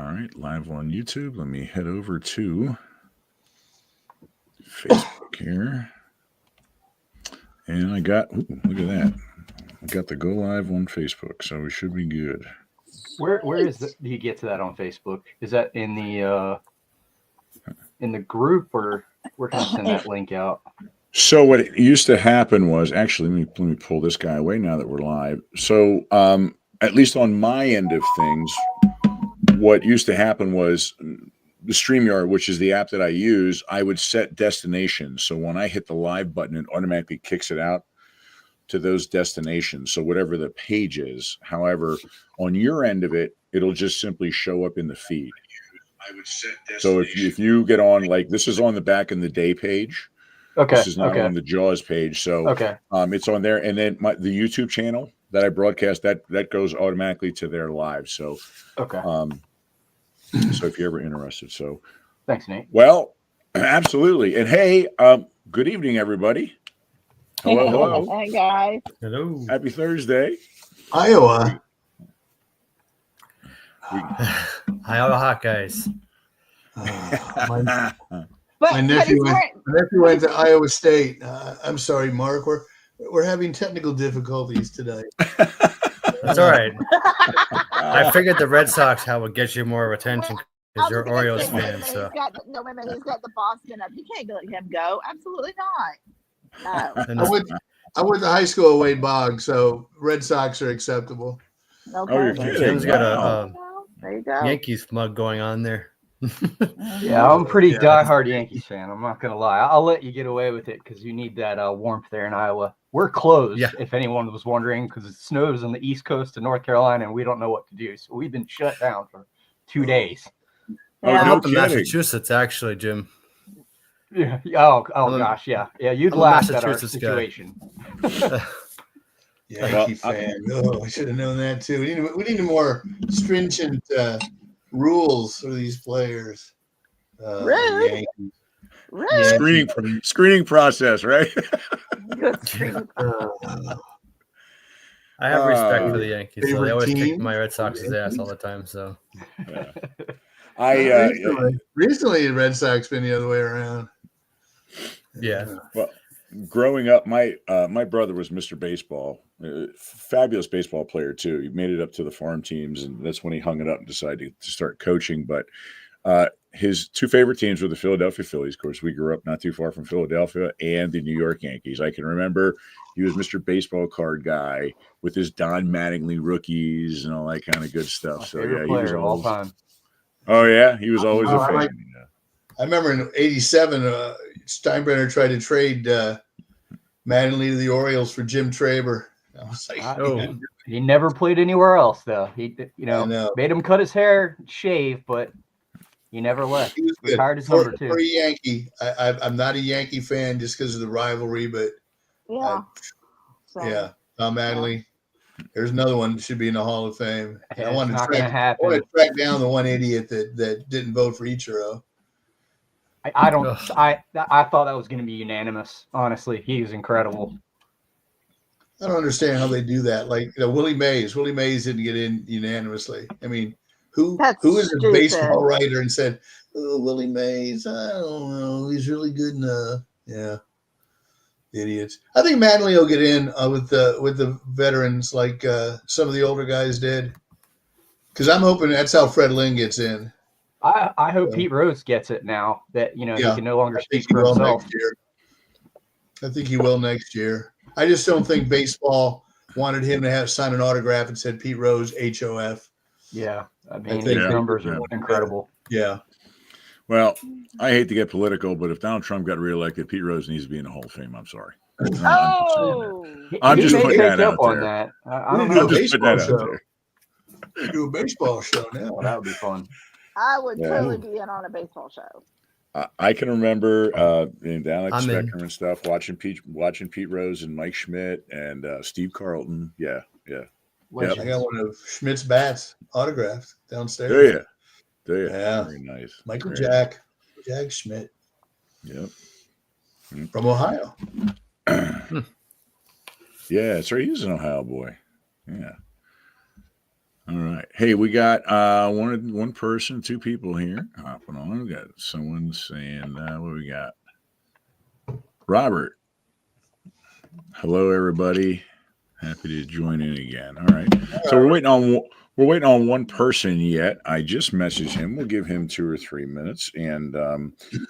All right, live on YouTube. Let me head over to Facebook here. And I got, look at that. I got the go live on Facebook, so we should be good. Where is do you get to that on Facebook? Is that in the group, or where can I send that link out? So what used to happen was, actually, let me pull this guy away now that we're live. So at least on my end of things, what used to happen was the StreamYard, which is the app that I use, I would set destinations. So when I hit the live button, it automatically kicks it out to those destinations. So whatever the page is, however, on your end of it, it'll just simply show up in the feed. I would set so if you get on, like this is on the back in the day page. Okay. This is not on the JAWS page. So it's on there. And then the YouTube channel that I broadcast, that goes automatically to their live. So so if you're ever interested. So thanks, Nate. Well, absolutely. And hey, good evening, everybody. Hello. Hey, guys. Hello. Happy Thursday. Iowa. Iowa Hawkeyes. My nephew went to Iowa State. I'm sorry, Mark. We're having technical difficulties today. That's all right. I figured the Red Sox would get you more attention because you're Orioles fan. So he's got the Boston up. You can't let him go. Absolutely not. No. I went to high school at Wade Bogg, so Red Sox are acceptable. Okay. Oh, you're kidding. Jim's got a there you go. Yankees mug going on there. Yeah, I'm a pretty diehard Yankees fan. I'm not gonna lie. I'll let you get away with it because you need that warmth there in Iowa. We're closed, if anyone was wondering, because it snows on the East Coast of North Carolina, and we don't know what to do. So we've been shut down for 2 days. I'm up in Massachusetts, actually, Jim. Yeah. Oh gosh, yeah. You'd laugh at our situation. Yankee fan. I should have known that too. We need more stringent rules for these players. Really? Screening process, right? I have respect for the Yankees. So they always kick my Red Sox's ass all the time. So recently the Red Sox been the other way around. Yeah. Well, growing up, my brother was Mr. Baseball, fabulous baseball player too. He made it up to the farm teams, and that's when he hung it up and decided to start coaching. But his two favorite teams were the Philadelphia Phillies. Of course, we grew up not too far from Philadelphia, and the New York Yankees. I can remember he was Mr. Baseball card guy with his Don Mattingly rookies and all that kind of good stuff. So yeah, he was all time. Oh yeah, he was always a fan. I remember in '87, Steinbrenner tried to trade Mattingly to the Orioles for Jim Traber. I was like, he never played anywhere else though. He made him cut his hair, shave, but he never left. He was retired his number two. For a Yankee, I'm not a Yankee fan just because of the rivalry, but Tom Mattingly. There's another one that should be in the Hall of Fame. I want to track down the one idiot that didn't vote for Ichiro. I thought that was going to be unanimous. Honestly, he was incredible. I don't understand how they do that. Like Willie Mays. Willie Mays didn't get in unanimously. I mean, who is a baseball writer and said, "Oh, Willie Mays, I don't know, he's really good enough." Yeah, idiots. I think Mattingly will get in with the veterans like some of the older guys did, because I'm hoping that's how Fred Lynn gets in. I hope Pete Rose gets it now that he can no longer speak for himself. I think he will next year. I just don't think baseball wanted him to sign an autograph and said Pete Rose HOF. Yeah, I mean his numbers are incredible. Yeah. Well, I hate to get political, but if Donald Trump got reelected, Pete Rose needs to be in the Hall of Fame. I'm sorry. I'm just putting that out there. I'm just putting that out there. We do a baseball show now. Well, that would be fun. I would totally be in on a baseball show. I can remember in Alex Spectrum and stuff watching Pete Rose and Mike Schmidt and Steve Carlton. Yeah. I got one of Schmidt's bats autographed downstairs. Do you? Yeah. Very nice. Michael Jack Schmidt. Yep. From Ohio. Yeah, that's right. He was an Ohio boy. Yeah. All right. Hey, we got one person, two people here hopping on. We got someone saying, what we got? Robert. Hello, everybody. Happy to join in again. All right. So we're waiting on one person yet. I just messaged him. We'll give him 2 or 3 minutes, and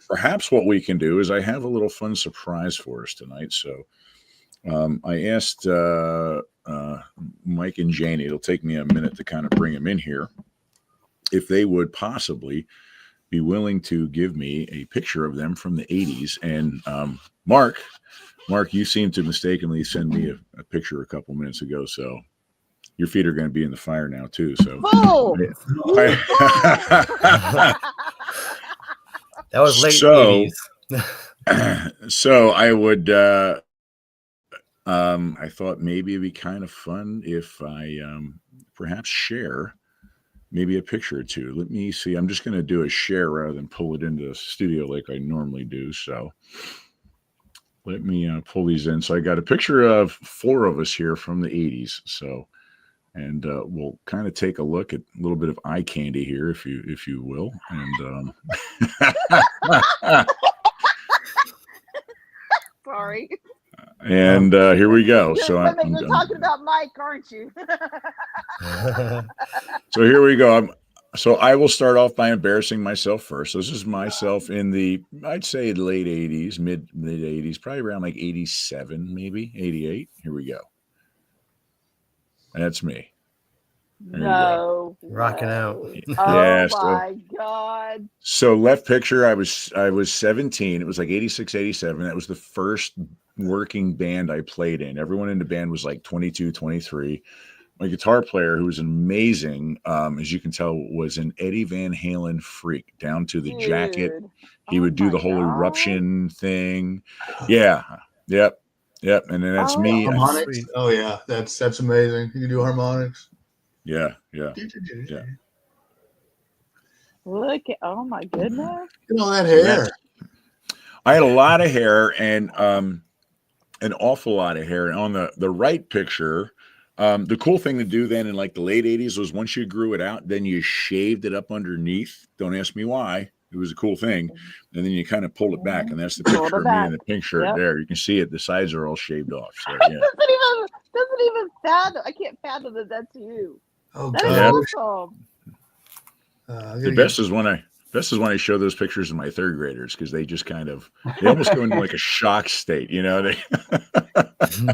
perhaps what we can do is I have a little fun surprise for us tonight. So I asked Mike and Janie. It'll take me a minute to kind of bring them in here. If they would possibly be willing to give me a picture of them from the 80s. And Mark, you seemed to mistakenly send me a picture a couple minutes ago. So your feet are going to be in the fire now too. So that was late 80s. So I would, I thought maybe it'd be kind of fun if I perhaps share maybe a picture or two. Let me see. I'm just going to do a share rather than pull it into the studio like I normally do. So let me pull these in. So I got a picture of 4 of us here from the 80s. So, and we'll kind of take a look at a little bit of eye candy here, if you will. And sorry. And here we go. So you're talking about Mike, aren't you? So here we go. So I will start off by embarrassing myself first. So this is myself in the, I'd say late 80s, mid 80s, probably around like 87, maybe 88. Here we go. That's me. No. Rocking out. Oh my God. So left picture, I was 17. It was like 86, 87. That was the first working band I played in. Everyone in the band was like 22, 23. My guitar player, who was amazing, as you can tell, was an Eddie Van Halen freak, down to the jacket. He would do the whole eruption thing. Yeah. Yep. And then that's me. Harmonics? Oh yeah, that's amazing. You can do harmonics. Yeah. Look at, oh my goodness. Look at all that hair. I had a lot of hair and an awful lot of hair. And on the right picture, the cool thing to do then in like the late 80s was once you grew it out, then you shaved it up underneath. Don't ask me why. It was a cool thing. And then you kind of pulled it back. And that's the picture of me in the pink shirt there. You can see it. The sides are all shaved off. So, yeah. doesn't even fathom. I can't fathom that that's you. Oh, that is awesome. The best is when I show those pictures to my third graders, because they just they almost go into like a shock state, you know. Are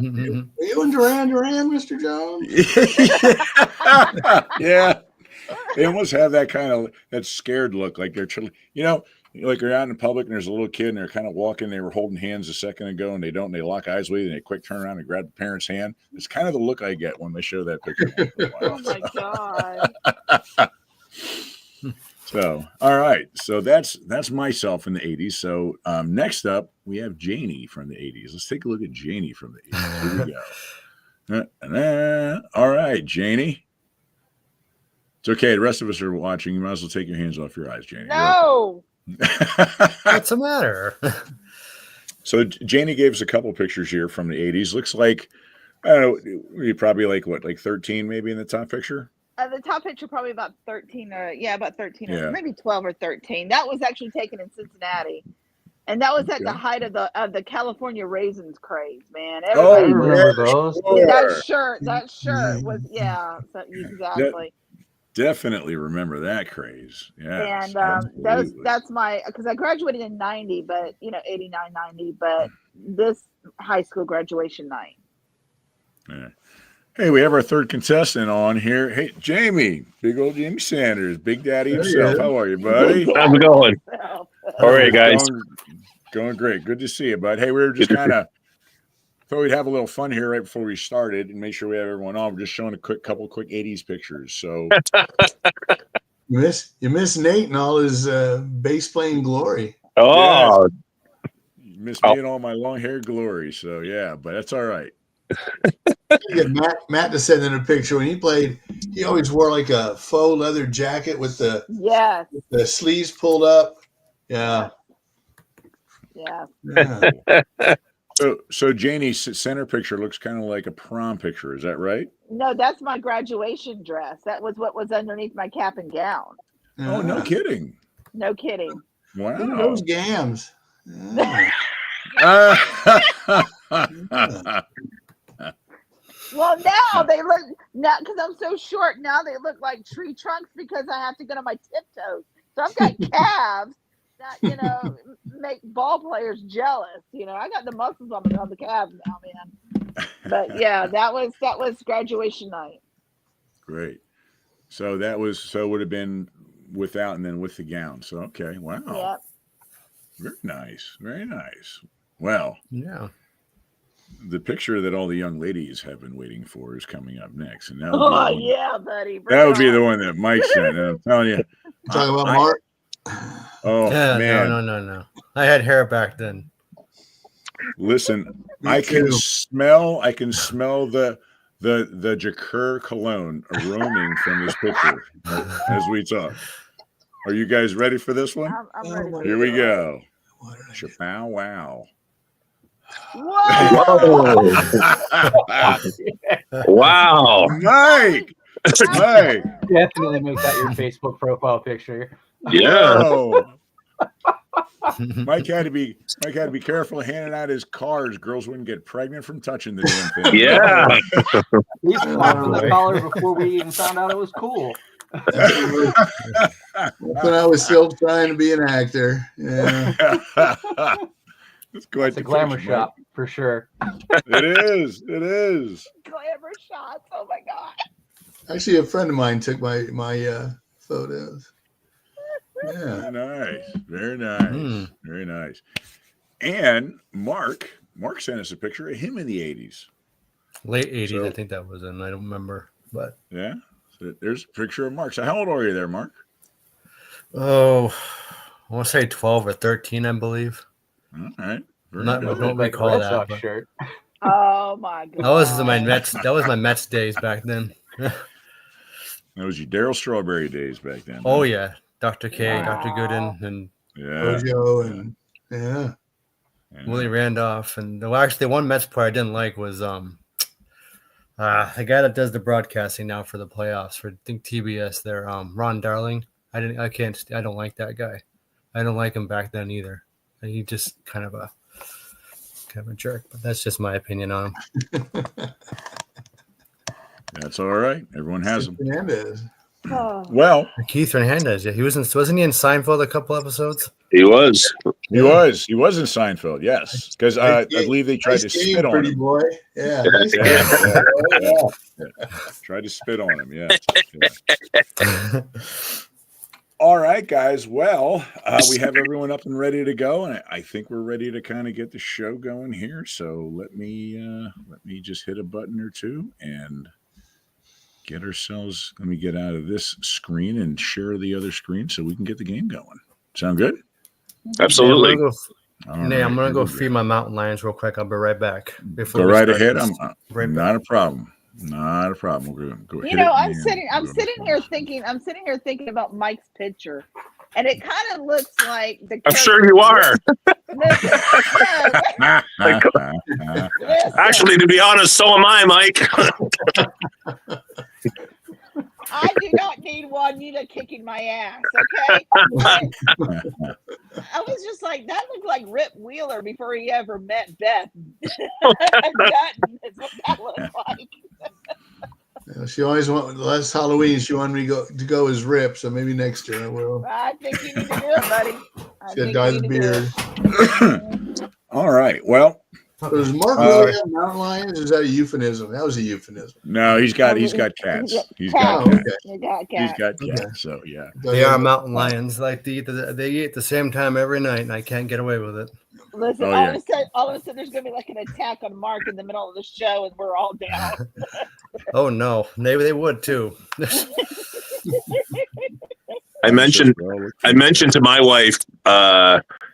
you in Duran Duran, Mr. Jones? Yeah. They almost have that scared look, like they're, you know, like you're out in public and there's a little kid and they're kind of walking. They were holding hands a second ago and they lock eyes with you and they quick turn around and grab the parent's hand. It's kind of the look I get when they show that picture. Oh my God. So, all right. So that's myself in the 80s. So next up, we have Janie from the 80s. Let's take a look at Janie from the 80s. Here we go. All right, Janie. It's okay. The rest of us are watching. You might as well take your hands off your eyes, Janie. No. What's the matter? So Janie gave us a couple pictures here from the 80s. Looks like, I don't know, you're probably like 13 maybe in the top picture? The top picture probably about 13 about 13 or maybe 12 or 13. That was actually taken in Cincinnati. And that was at the height of the California raisins craze, man. Everybody remember those. Sure. That shirt was so exactly. Definitely remember that craze. Yeah. And that's my, because I graduated in 90, but 89, 90, but this high school graduation night. Yeah. Hey, we have our third contestant on here. Hey, Jamie, big old Jamie Sanders, Big Daddy himself. How are you, buddy? How's it going? All right, guys. Going great. Good to see you, bud. Hey, we were just kind of thought we'd have a little fun here right before we started and make sure we have everyone on. We're just showing a couple quick 80s pictures. So you miss Nate and all his bass playing glory. Oh, yeah. You miss me and all my long hair glory. So yeah, but that's all right. Matt to send in a picture when he played. He always wore like a faux leather jacket with the sleeves pulled up. Yeah. So Janie's center picture looks kind of like a prom picture. Is that right? No, that's my graduation dress. That was what was underneath my cap and gown. Oh, no kidding. No kidding. Wow. Look at those gams. Well, now they look because I'm so short. Now they look like tree trunks because I have to get on my tiptoes. So I've got calves that make ball players jealous. I got the muscles on the calves now, man. But yeah, that was graduation night. Great. So would have been without and then with the gown. So okay, wow. Yep. Very nice. Very nice. Well, yeah. The picture that all the young ladies have been waiting for is coming up next. And yeah, buddy. That would be the one that Mike sent. And I'm telling you. Talking about Mark? Oh, yeah, man. No. I had hair back then. Listen, I can smell the Jacquer cologne roaming from this picture as we talk. Are you guys ready for this one? I'm ready. Here we go. Chapow wow. Whoa! Wow. Mike. Definitely make that your Facebook profile picture. Yeah. Whoa. Mike had to be careful handing out his cards. Girls wouldn't get pregnant from touching the damn thing. Yeah. He's popping the collar before we even found out it was cool. When I was still trying to be an actor. Yeah. It's quite a glamour shot for sure. It is. Glamour shots. Oh my god. Actually, a friend of mine took my photos. Yeah. Very nice. Very nice. And Mark sent us a picture of him in the 80s. Late 80s, I think that was in. I don't remember. But yeah. So there's a picture of Mark. So how old are you there, Mark? Oh, I want to say 12 or 13, I believe. All right. I don't recall that. Shirt. Oh my god. That was my Mets days back then. That was your Daryl Strawberry days back then. Oh yeah. Dr. K, Dr. Gooden, and Ojo, and Willie Randolph, and actually the one Mets player I didn't like was the guy that does the broadcasting now for the playoffs for I think TBS. There, Ron Darling. I don't like that guy. I don't like him back then either. He just kind of a jerk, but that's just my opinion on him. That's all right. Everyone has them. Hernandez. Well, Keith Hernandez, yeah, wasn't he in Seinfeld a couple episodes? He was. He was in Seinfeld, yes, because I believe they tried to spit on him. Boy. Yeah. Tried to spit on him. Yeah. All right, guys. Well, we have everyone up and ready to go, and I think we're ready to kind of get the show going here. So let me just hit a button or two and get ourselves. Let me get out of this screen and share the other screen so we can get the game going. Sound good? Absolutely. I'm gonna go feed my mountain lions real quick. I'll be right back. Go right ahead. Not a problem. Not a problem. We're going to go ahead. I'm sitting here thinking about Mike's picture, and it kind of looks like the. I'm sure you are. Actually, to be honest, so am I, Mike. I do not need Juanita kicking my ass, okay? I was just like, that looked like Rip Wheeler before he ever met Beth. That is what that looked like. She always last Halloween she wanted me to go as Rip, so maybe next year I will. I think you need to do it, buddy. She had dyed the beard. All right. Well, does Mark really have mountain lions? Or is that a euphemism? That was a euphemism. No, he's got cats. He's got cats. Okay. So yeah, they are mountain lions. Like they eat at the same time every night, and I can't get away with it. Listen, all of a sudden, there's gonna be like an attack on Mark in the middle of the show, and we're all down. Oh no, maybe they would too. I mentioned to my wife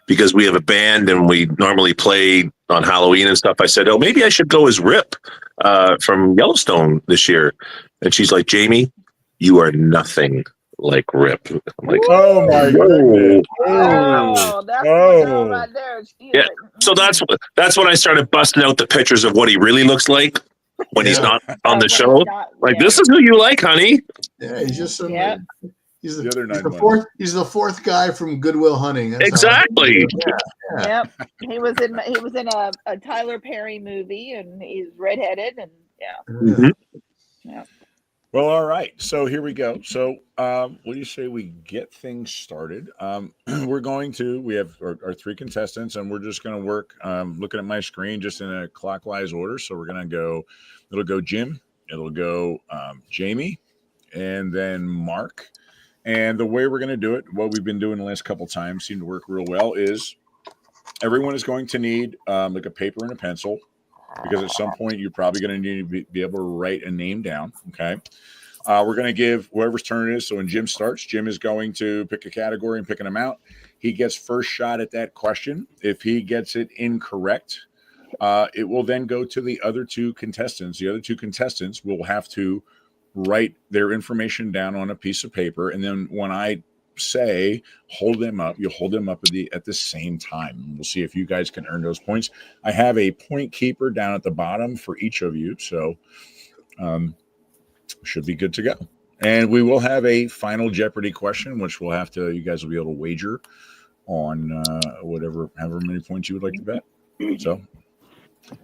because we have a band and we normally play on Halloween and stuff. I said, "Oh, maybe I should go as Rip from Yellowstone this year." And she's like, "Jamie, you are nothing like rip. I'm like, oh my goodness. Oh, that's my girl right there. Yeah. So that's when I started busting out the pictures of what he really looks like when he's not on the show. This is who you like, honey. Yeah, he's just some. He's the other 9 months. Fourth. He's the fourth guy from Good Will Hunting. That's exactly. Yep. He was in a Tyler Perry movie, and he's redheaded, and yeah. Well, all right. So here we go. So what do you say we get things started? We have our 3 contestants, and we're just going to work looking at my screen just in a clockwise order. So we're going to go, it'll go Jim, it'll go Jamie, and then Mark. And the way we're going to do it, what we've been doing the last couple times seemed to work real well, is everyone is going to need like a paper and a pencil, because at some point you're probably going to need to be able to write a name down. Okay. We're going to give whoever's turn it is. So when Jim starts, Jim is going to pick a category and pick an amount. He gets first shot at that question. If he gets it incorrect, it will then go to the other 2 contestants. The other 2 contestants will have to write their information down on a piece of paper. And then when I say hold them up, you hold them up at the same time. We'll see if you guys can earn those points. I have a point keeper down at the bottom for each of you, so should be good to go. And we will have a final Jeopardy question, which you guys will be able to wager on however many points you would like to bet. So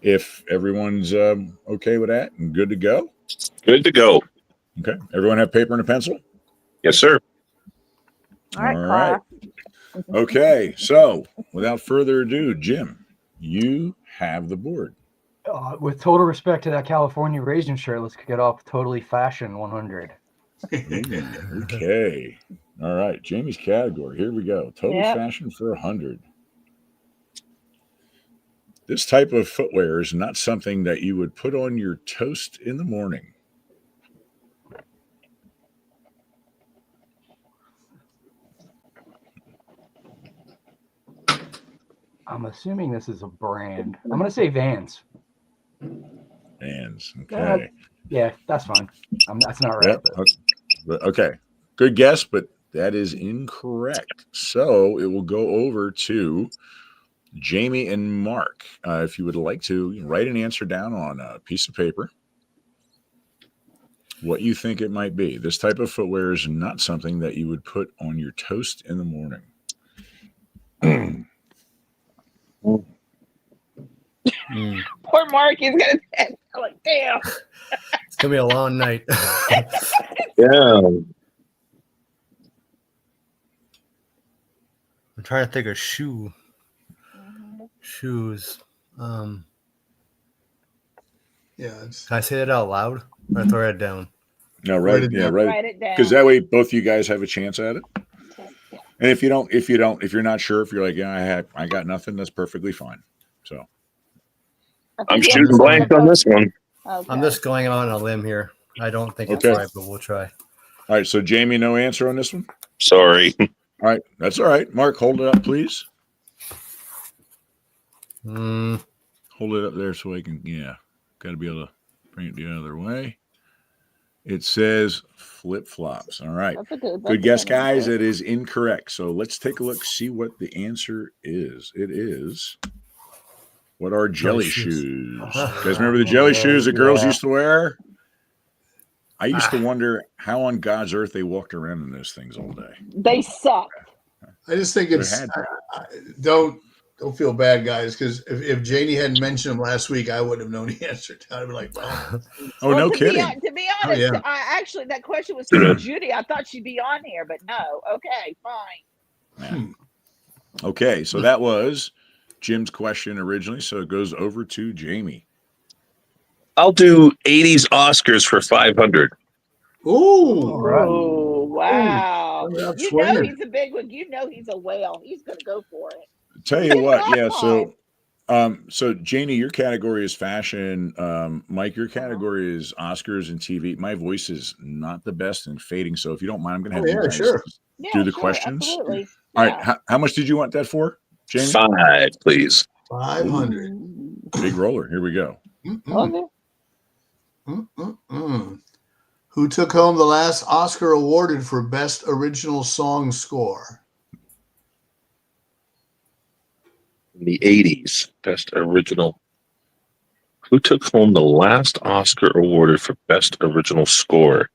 if everyone's okay with that and good to go. Okay, everyone have paper and a pencil? Yes, sir. All right. Okay, so without further ado, Jim, you have the board. With total respect to that California raisin shirt, let's kick it off with Totally Fashion 100. Okay. All right, Jamie's category. Here we go. Total Fashion for 100. This type of footwear is not something that you would put on your toast in the morning. I'm assuming this is a brand. I'm going to say Vans. Vans. Okay. Yeah, that's fine. That's not right. Yep. Okay. Good guess, but that is incorrect. So it will go over to Jamie and Mark. If you would like to write an answer down on a piece of paper, what you think it might be. This type of footwear is not something that you would put on your toast in the morning. Poor Mark is gonna say, like, damn. It's gonna be a long night. Yeah. I'm trying to think of shoes. Yeah. Can I say that out loud? Or throw it down? No, write it down. Because that way both you guys have a chance at it. And if you're not sure, if you're like, I got nothing, that's perfectly fine. So I'm shooting blank on this one. Okay. I'm just going on a limb here. I don't think it's right, but we'll try. All right, so Jamie, no answer on this one? Sorry. All right, that's all right. Mark, hold it up, please. Hold it up there so I can, got to be able to bring it the other way. It says flip-flops. All right. Good guess, guys. It is incorrect. So let's take a look, see what the answer is. It is, what are jelly shoes? You guys remember the jelly shoes that girls used to wear? I used to wonder how on God's earth they walked around in those things all day. They suck. I just think it's don't feel bad, guys, because if Janie hadn't mentioned them last week, I wouldn't have known the answer. I'd be like, wow. No kidding. To be honest, I actually, that question was for Judy. I thought she'd be on here, but no. Okay, fine. Okay, so that was Jim's question originally, so it goes over to Jamie. I'll do 80's Oscars for 500. Ooh, right. Wow. Ooh, you know he's a big one. You know he's a whale. He's going to go for it. Tell you what, so Janie, your category is fashion. Mike, your category is Oscars and TV. My voice is not the best and fading, so if you don't mind, I'm going to have you guys do the questions. Absolutely. All right, how much did you want that for, Jamie? 5, please. 500. Big roller. Here we go. Okay. Who took home the last Oscar awarded for Best Original Song Score? In the 80s, Best Original. Who took home the last Oscar awarded for Best Original Score?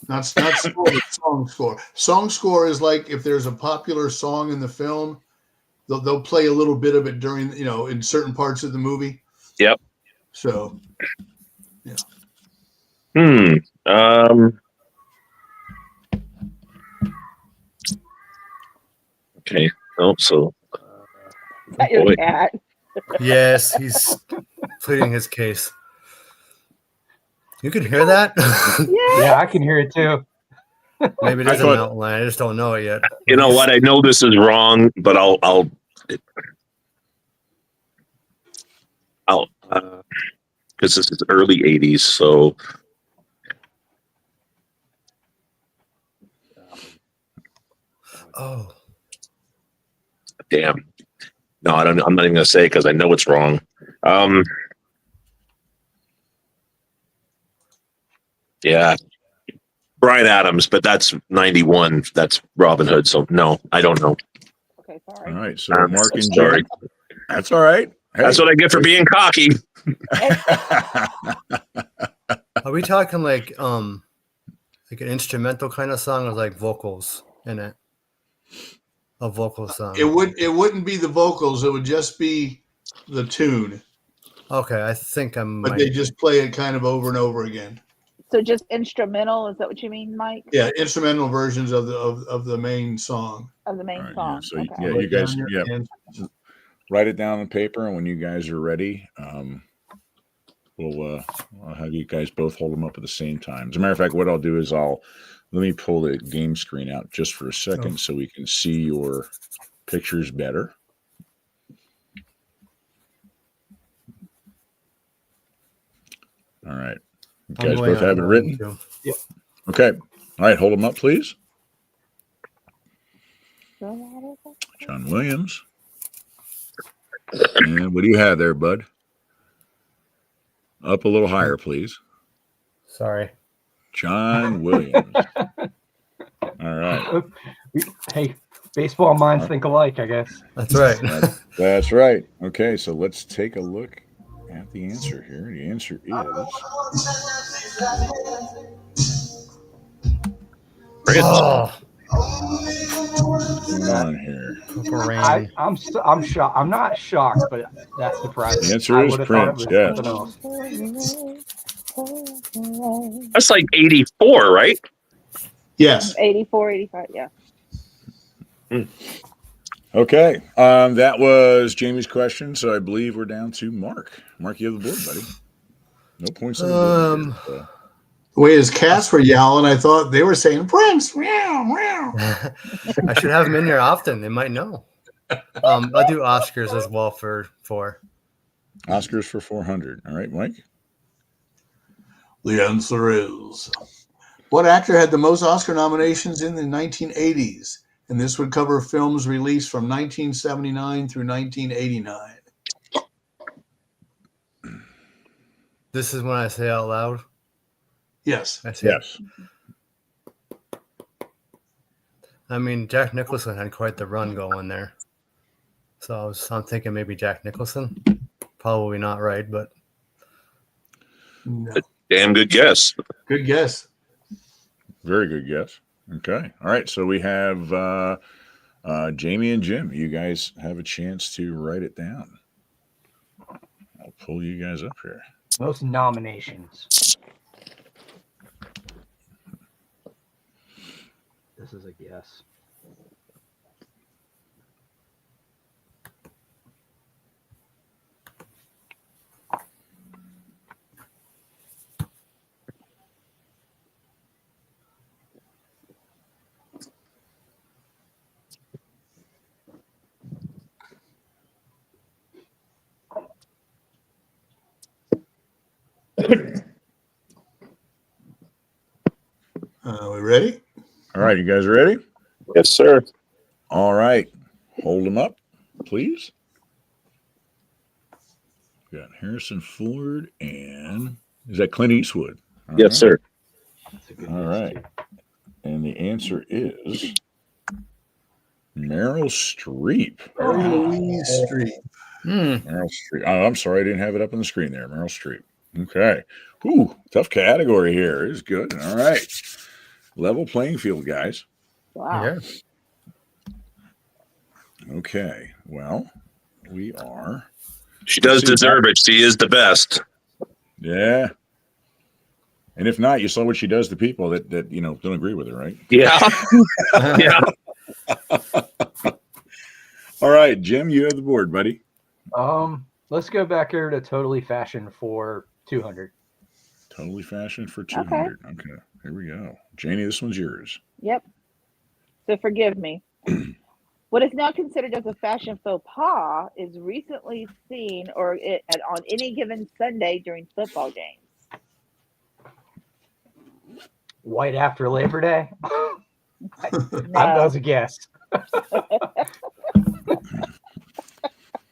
Not score, but song score. Song score is like if there's a popular song in the film, they'll play a little bit of it during, in certain parts of the movie. Yep. So, yeah. Okay. Oh, so. Got your cat. Yes, he's pleading his case. You can hear that? Yeah, I can hear it too. Maybe it is a mountain lion. I just don't know it yet. You know what? I know this is wrong, but I'll because this is early 80s, so oh damn. No, I don't. I'm not even gonna say because I know it's wrong. Yeah, Bryan Adams, but that's 91. That's Robin Hood. So no, I don't know. Okay, sorry. All right, so Mark and sorry. Jim. That's all right. Hey. That's what I get for being cocky. Are we talking like an instrumental kind of song or like vocals in it? A vocal song. It wouldn't be the vocals. It would just be the tune. Okay, I think But they just play it kind of over and over again. So just instrumental? Is that what you mean, Mike? Yeah, instrumental versions of the main song. Of the main song. So okay. yeah, you guys, write it down on paper, and when you guys are ready, we'll I'll have you guys both hold them up at the same time. As a matter of fact, what I'll do is let me pull the game screen out just for a second so we can see your pictures better. All right. You guys both have it written? Yep. Okay. All right. Hold them up, please. John Williams. And what do you have there, bud? Up a little higher, please. Sorry. John Williams. All right. Hey, baseball minds think alike, I guess. That's right. That's right. Okay, so let's take a look at the answer here. The answer is. Oh. What's going on here? I'm shocked. I'm not shocked, but that's surprising. The answer is Prince. Yes. That's like 84, right? Yes. 84, 85, yeah. Okay. That was Jamie's question, so I believe we're down to Mark. Mark, you have the board, buddy. No points on the board here, so. The way his cats were yowling, I thought they were saying Prince. Meow, meow. I should have them in here often. They might know. I'll do Oscars as well for 4. Oscars for 400. All right, Mike? The answer is, what actor had the most Oscar nominations in the 1980s? And this would cover films released from 1979 through 1989. This is when I say out loud? Yes. Yes. I mean, Jack Nicholson had quite the run going there. So I'm thinking maybe Jack Nicholson. Probably not right, but. No. Damn good guess. Good guess. Very good guess. Okay. All right. So we have Jamie and Jim. You guys have a chance to write it down. I'll pull you guys up here. Most nominations. This is a guess. We ready? All right. You guys ready? Yes, sir. All right. Hold them up, please. got Harrison Ford and is that Clint Eastwood? Yes, right. Sir. All right. Too. And the answer is Meryl Streep. Louise Streep. Meryl Streep. Oh, I'm sorry, I didn't have it up on the screen there. Meryl Streep. Okay. Ooh, tough category here. It's good. All right. Level playing field, guys. Wow. Yeah. Okay. Well, we are. She does deserve it. She is the best. Yeah. And if not, you saw what she does to people that don't agree with her, right? Yeah. Yeah. All right, Jim, you have the board, buddy. Let's go back here to Totally Fashion for 200. Totally Fashion for 200. Okay. Here we go. Janie, this one's yours. Yep. So forgive me. What is now considered as a fashion faux pas is recently seen on any given Sunday during football games. White after Labor Day? No. That was a guess.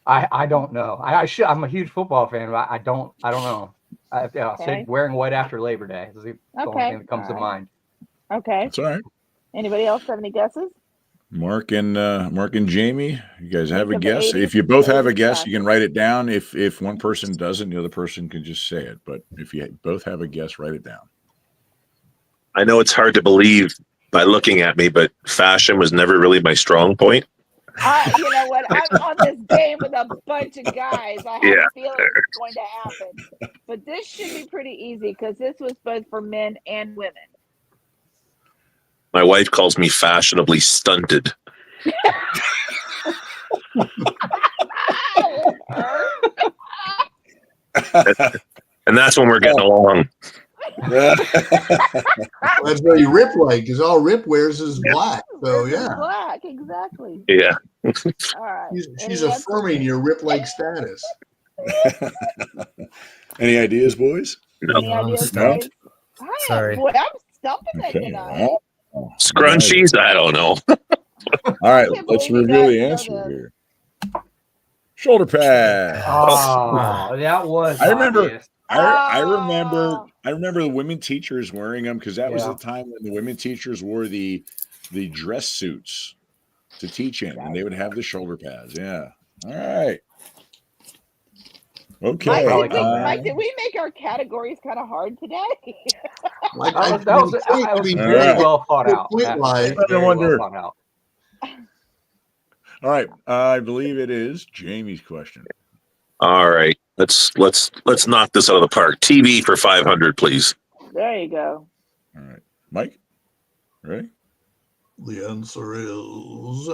I don't know. I'm a huge football fan, but I don't know. I said wearing white after Labor Day is the only thing that comes to mind. Okay. That's all right. Anybody else have any guesses? Mark and Jamie, you guys have a guess? If you both have a guess, you can write it down. If one person doesn't, the other person can just say it. But if you both have a guess, write it down. I know it's hard to believe by looking at me, but fashion was never really my strong point. You know what? I'm on this game with a bunch of guys. I have a feeling it's going to happen. But this should be pretty easy because this was both for men and women. My wife calls me fashionably stunted. And that's when we're getting along. That's very Rip-like, because all Rip wears is black. So yeah, black, exactly. Yeah. All right. She's affirming your Rip-like status. Any ideas, boys? No. Any ideas, boys? Sorry. Boy, I'm stumping that tonight. Scrunchies? I don't know. All right, let's reveal the answer here. Shoulder pad. Oh, that was. I remember. Obvious. I remember the women teachers wearing them because that was the time when the women teachers wore the dress suits to teach in, and they would have the shoulder pads. Yeah. All right. Okay. Mike, did we make our categories kind of hard today? That was very well thought out. All right. I believe it is Jamie's question. All right. Let's knock this out of the park. TV for 500, please. There you go. All right. Mike? Ready? The answer is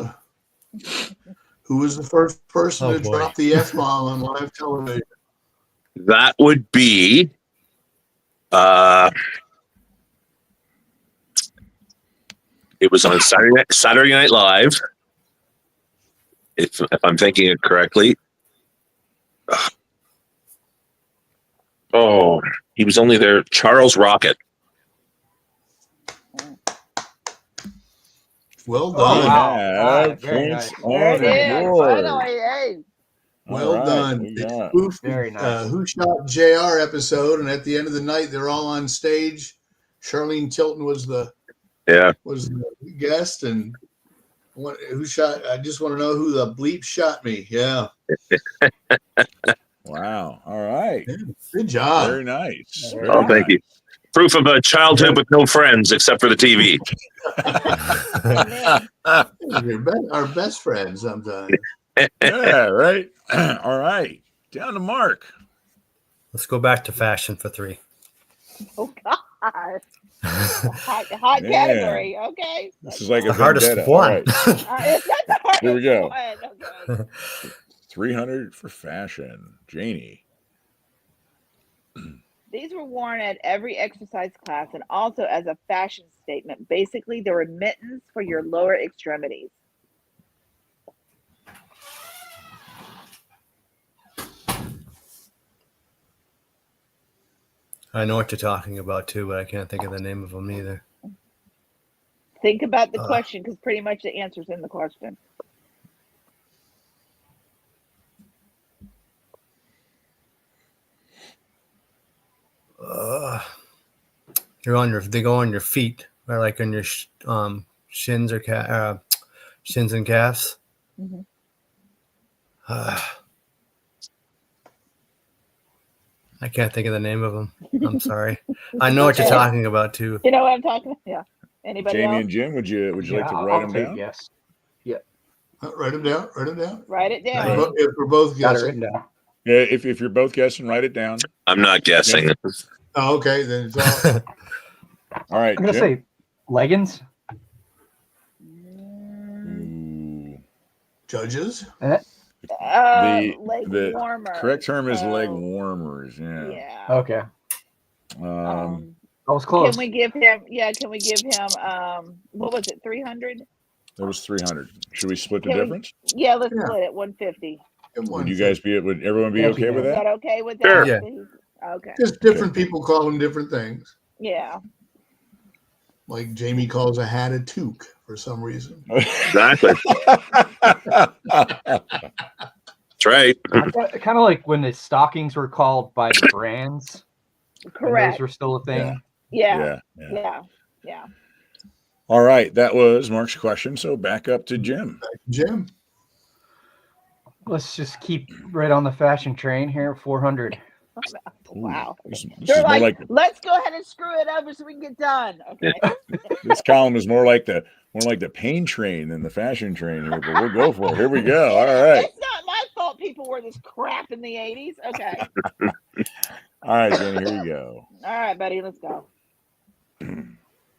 who was the first person to drop the F-bomb on live television? That would be it was on Saturday Night Live. If I'm thinking it correctly. Oh, he was only there. Charles Rocket. Well done. Oh, wow. Very nice. There it is. Finally, hey. Well done. It's Very nice. Who Shot JR episode, and at the end of the night, they're all on stage. Charlene Tilton was the guest, and who shot? I just want to know who the bleep shot me. Yeah. Wow. All right. Good job. Very nice. Thank you. Proof of a childhood with no friends except for the TV. Our best friends sometimes. Yeah, right. All right. Down to Mark. Let's go back to fashion for 3. Oh, God. Hot category. Okay. This is like the hardest one. Right. It's not the hardest Here we go. one. Okay. 300 for fashion. Janie. These were worn at every exercise class and also as a fashion statement. Basically, they were mittens for your lower extremities. I know what you're talking about too, but I can't think of the name of them either. Think about the question, because pretty much the answer's in the question. They go on your feet, or like on your shins or shins and calves. Mm-hmm. I can't think of the name of them. I'm sorry. I know what you're talking about too. You know what I'm talking about? Yeah. Anybody Jamie else? and Jim, would you like to write them down? Yes. Yeah. Write them down. Write them down. Write it down. If we're both Got it guessing. written down. Yeah, if you're both guessing, write it down. I'm not guessing. Oh, okay, then it's all. All right, I'm gonna Jim? say leggings. Ooh. Judges. Leg The warmer. correct term is leg warmers. Yeah. Yeah. Okay. I was close. Can we give him? Yeah. Can we give him? What was it? 300. That was 300. Should we split the Can we- difference? Yeah. Let's split it. 150. Would you guys would everyone be Thank okay you, with Is that? that okay with Sure. that? Yeah. Okay. Just different people call them different things. Yeah. Like Jamie calls a hat a toque for some reason. Exactly. That's right. Kind of like when the stockings were called by the brands. Correct. Those were still a thing. Yeah. Yeah. Yeah. All right, that was Mark's question. So back up to Jim. Jim. Let's just keep right on the fashion train here. 400. Wow. This They're is more like, like let's go ahead and screw it over so we can get done. Okay. this column is more like the pain train than the fashion train here, but we'll go for it. Here we go. All right. It's not my fault people wore this crap in the 80s. Okay. All right, Jenny, here we go. All right, buddy, let's go.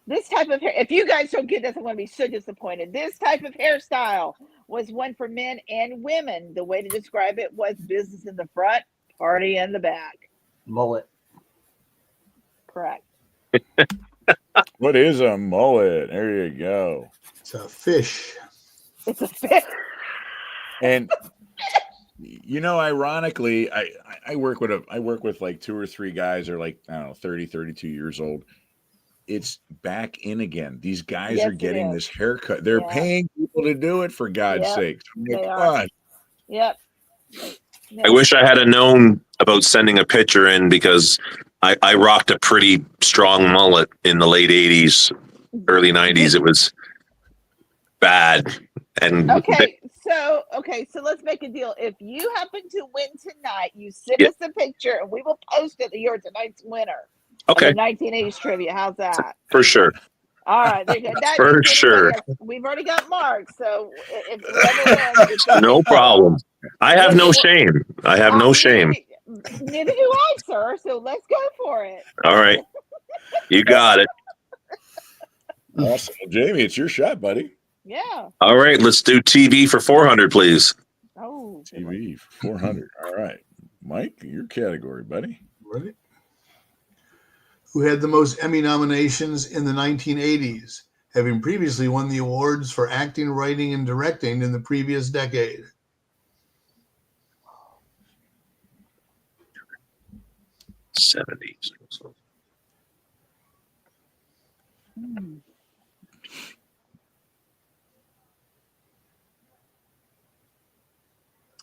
This type of hair, if you guys don't get this, I'm going to be so disappointed. This type of hairstyle was one for men and women. The way to describe it was business in the front, party in the back. Mullet. Correct. What is a mullet? There you go. It's a fish. It's a fish. And ironically, I work with like 2 or 3 guys that are like, I don't know, 30, 32 years old. It's back in again. These guys are getting this haircut. They're paying people to do it, for God's sake. They are. Yep. I wish I had known about sending a picture in, because I rocked a pretty strong mullet in the late 80s, early 90s. It was bad. And so let's make a deal. If you happen to win tonight, you send us a picture and we will post it that you're tonight's winner. Okay. 1980s trivia. How's that? For sure. All right. For sure. We've already got Mark. So if whoever wins, No problem. I have no shame. I have no shame. Neither do I, sir. So let's go for it. All right. You got it. Awesome. Jamie, it's your shot, buddy. Yeah. All right. Let's do TV for 400, please. Oh. TV for 400. All right. Mike, your category, buddy. Ready? Who had the most Emmy nominations in the 1980s, having previously won the awards for acting, writing, and directing in the previous decade? '70s.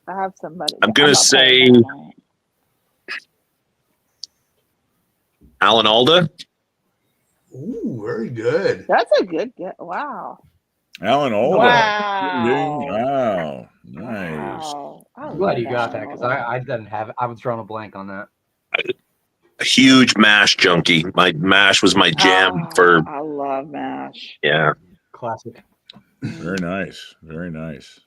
I have somebody. I'm going to say Alan Alda. Ooh, very good. That's a good get. Wow. Alan Alda. Wow. Wow. Nice. Wow. I'm glad you got that, because I didn't have it. I was drawing a blank on that. A huge MASH junkie. My MASH was my jam for. I love MASH. Yeah. Classic. Very nice. Very nice.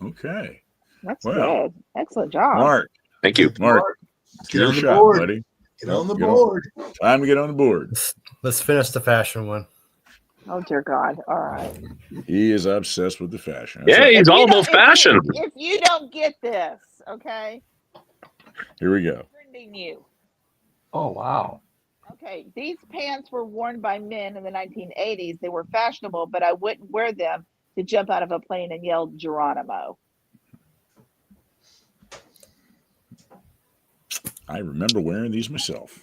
Okay. That's good. Excellent job. Mark. Thank you. Mark. Get Your on the shot, board. buddy. Get on the board. Time to get on the board. Let's finish the fashion one. Oh, dear God. All right. He is obsessed with the fashion. Yeah, he's all about fashion. If you don't get this, okay? Here we go. Trending you. Oh, wow. Okay, these pants were worn by men in the 1980s. They were fashionable, but I wouldn't wear them to jump out of a plane and yell Geronimo. I remember wearing these myself.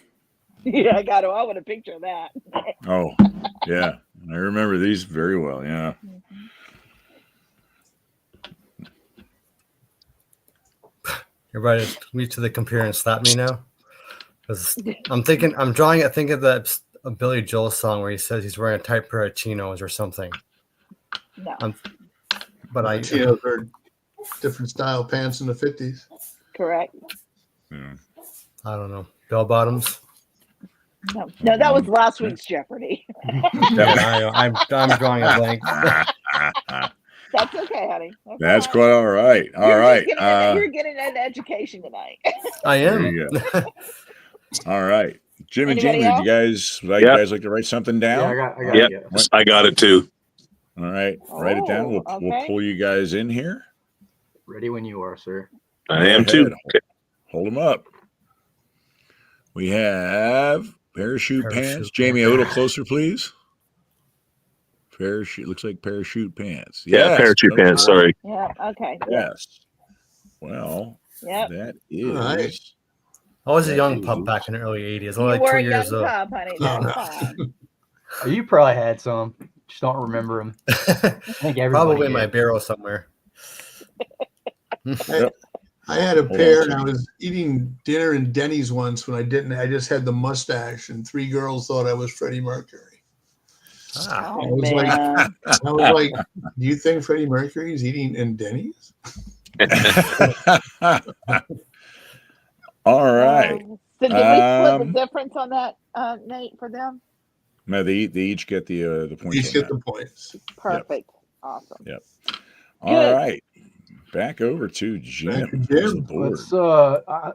Yeah, I want a picture of that. Oh, yeah. I remember these very well. Yeah. You're ready to reach to the computer and slap me now? Because I'm drawing. I think of that Billy Joel song where he says he's wearing a tight pair of chinos or something. No. But chinos are different style pants in the 50s. Correct. Yeah. I don't know. Bell bottoms. No, that was last week's Jeopardy. I'm drawing a blank. That's okay, honey. That's quite all right. All right. You're getting an education tonight. I am. There you go. All right. Jim and Anybody Jamie, else? would you guys like to write something down? I got it too. All right. Write it down. We'll pull you guys in here. Ready when you are, sir. I am too. Hold them up. We have parachute pants. Jamie, a little closer, please. Parachute looks like parachute pants. Yeah, parachute pants. Sorry. Yeah. Okay. Yes. Well, that is. Right. I was a young pup back in the early 80s. Only You like were 2 years old. pup, honey. That's fine. You probably had some. Just don't remember them. I think Probably in my bureau somewhere. I had a pair, and I was eating dinner in Denny's once when I didn't. I just had the mustache, and 3 girls thought I was Freddie Mercury. Oh, I was like, do you think Freddie Mercury's eating in Denny's? All right. So did we split the difference on that, Nate, for them? No, they each get the points. Each get the points. Perfect. Yep. Awesome. Yep. All right. Back over to Jim. Let's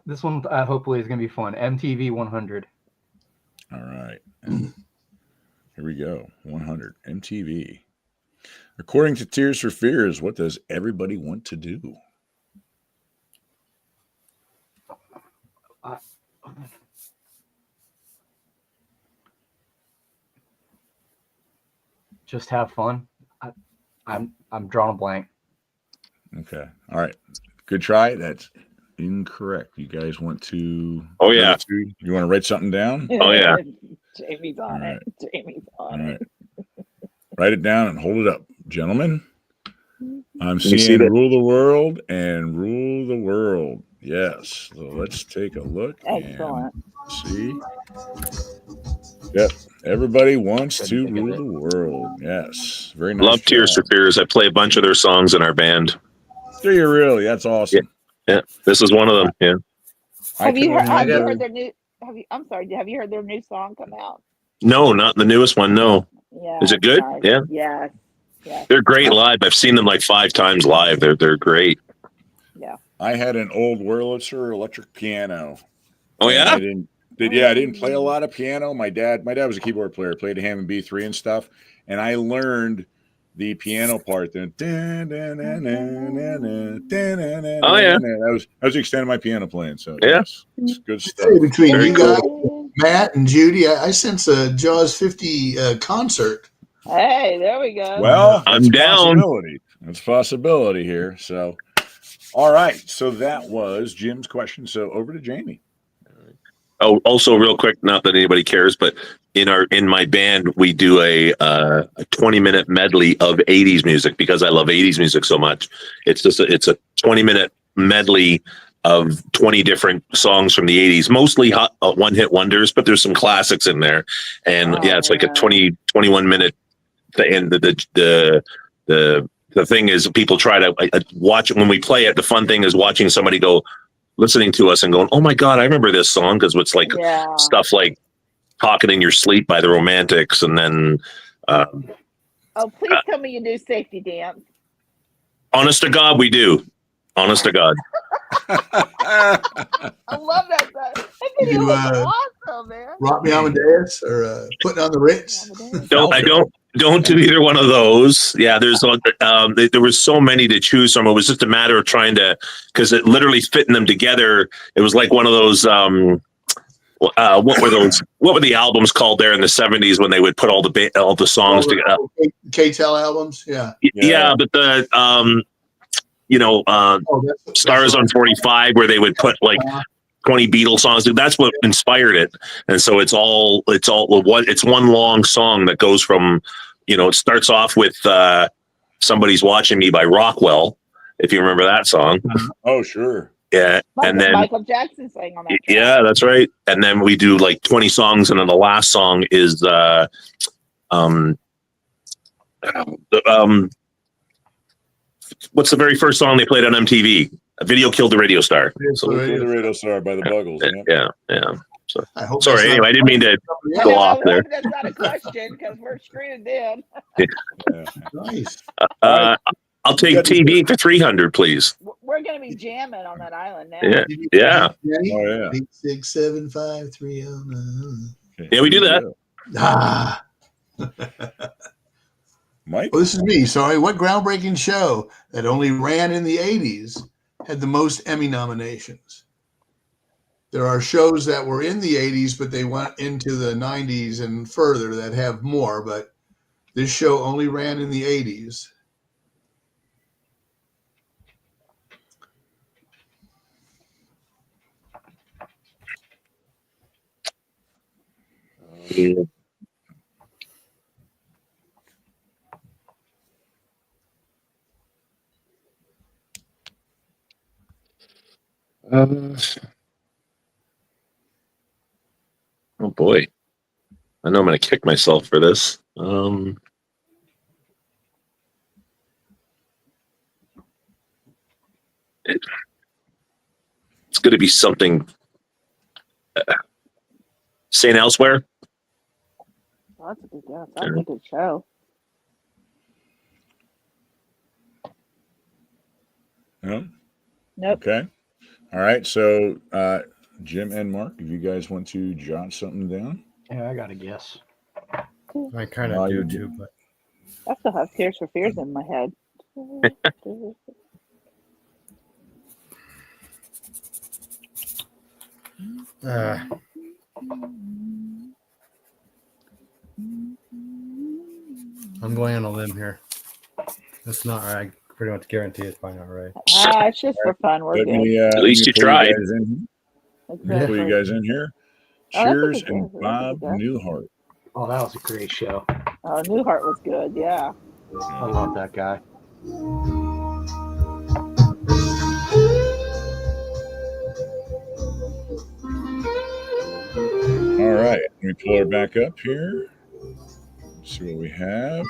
this one hopefully is gonna be fun. MTV 100. All right. Here we go. 100 MTV. According to Tears for Fears, what does everybody want to do? Just have fun. I'm drawing a blank. Okay. All right. Good try. That's incorrect. You guys want to? Oh yeah. You want to write something down? Oh yeah. Jamie's on it. Jamie's on it. Write it down and hold it up, gentlemen. I'm seeing Rule the World and Rule the World. Yes. So let's take a look. Excellent. And see. Yep. Everybody wants to rule the world. Yes. Very nice. Love Tears for Fears. I play a bunch of their songs in our band. Do you really? That's awesome. Yeah. This is one of them. Yeah. Have you heard their new? I'm sorry. Have you heard their new song come out? No, not the newest one. No. Yeah. Is it good? Nice. Yeah. Yes. Yes. They're great live. I've seen them like 5 times live. They're great. Yeah. I had an old Wurlitzer electric piano. Oh yeah. I didn't play a lot of piano. My dad was a keyboard player, played a Hammond B3 and stuff, and I learned the piano part. Then oh yeah, that was the extent of my piano playing. So yeah, it's good stuff. Between you guys, Matt and Judy, I sense a Jaws 50 concert. Hey, there we go. Well, I'm down. It's a possibility here. So, all right. So that was Jim's question. So over to Jamie. Oh, also real quick, not that anybody cares, but in my band, we do a 20-minute medley of 80s music because I love 80s music so much. It's a 20-minute medley of 20 different songs from the 80s, mostly one-hit wonders, but there's some classics in there. And it's like a 21 minute thing. And the thing is, people try to watch it when we play it. The fun thing is watching somebody listening to us and going, oh my God, I remember this song. Cause it's like stuff like Talking in Your Sleep by the Romantics. And then, please tell me you do Safety Dance. Honest to God, we do. Honest to God. I love that song. That video was awesome, man. Rock Me Amadeus or Putting on the Ritz. Don't do either one of those. Yeah, there was so many to choose from. It was just a matter of trying to, because it literally fitting them together. It was like one of those. What were those? What were the albums called there in the 70s when they would put all the songs together? K-Tel albums. Yeah. Yeah, but the Stars on 45 where they would put like 20 Beatles songs. That's what inspired it. And so it's one long song that goes from, it starts off with Somebody's Watching Me by Rockwell, if you remember that song. Oh, sure. Yeah, and then Michael Jackson sang on that track. Yeah, that's right. And then we do like 20 songs, and then the last song is what's the very first song they played on MTV? A Video Killed the Radio Star. So the Radio Star by the Buggles. Yeah. So, I hope sorry. Anyway, I didn't mean to go off there. That's not a question because we're screwed then. Nice. I'll take TV for 300, please. We're going to be jamming on that island now. Yeah. Oh yeah. 8, 6, 7, 5, 3, 0, 9. Yeah, we do that. Mike? Oh, this is me. Sorry. What groundbreaking show that only ran in the 80s had the most Emmy nominations? There are shows that were in the 80s, but they went into the 90s and further that have more, but this show only ran in the 80s. Oh boy, I know I'm going to kick myself for this. It's going to be something. St. Elsewhere. Well, that's a good guess. That's a good show. No. Nope. Okay. All right. So, Jim and Mark, if you guys want to jot something down. Yeah, I got a guess. I kind of do too, but I still have Tears for Fears in my head. I'm going on a limb here. That's not right. I pretty much guarantee it's probably not right. It's just for fun. We're Let good. me, At least you tried. Pull you guys in here. Cheers and Bob Newhart. Oh, that was a great show. Oh, Newhart was good. Yeah. I love that guy. All right. Let me pull her back up here. Let's see what we have.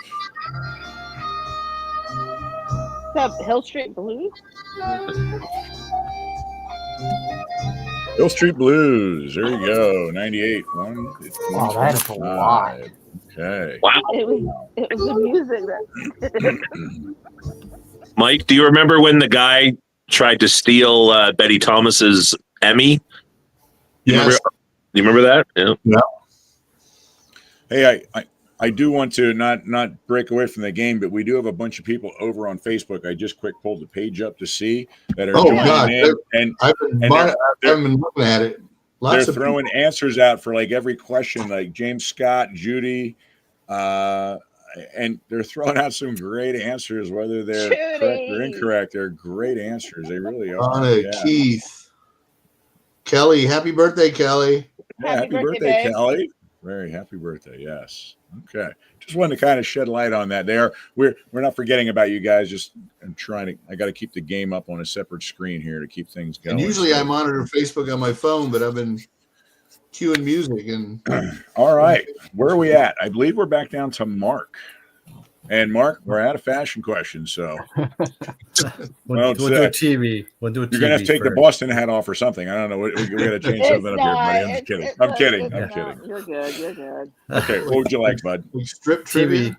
Is that Hill Street Blues? Hill Street Blues. There you go. 98. Wow, that is a lot. Okay. Wow. It was the music that. Mike, do you remember when the guy tried to steal Betty Thomas's Emmy? Yes. You remember that? Yeah. No. Hey, I do want to not break away from the game, but we do have a bunch of people over on Facebook. I just quick pulled the page up to see that are joining in, and I've been looking at it. They're throwing answers out for like every question, like James Scott, Judy, and they're throwing out some great answers, whether they're correct or incorrect. They're great answers. They really are. Donna, Keith, Kelly, happy birthday, Kelly. Yeah, happy birthday, Kelly. Very happy birthday. Yes. Okay. Just wanted to kind of shed light on that. We're not forgetting about you guys. Just I'm trying to. I got to keep the game up on a separate screen here to keep things going. And usually I monitor Facebook on my phone, but I've been cueing music and. All right, where are we at? I believe we're back down to Mark. And Mark, we're out of fashion questions, so we'll do a TV. We'll do a TV. You're gonna have to take the Boston hat off or something. I don't know. We got to change something up here, buddy. I'm kidding. I'm kidding. You're good. You're good. Okay, what would you like, bud? Strip TV.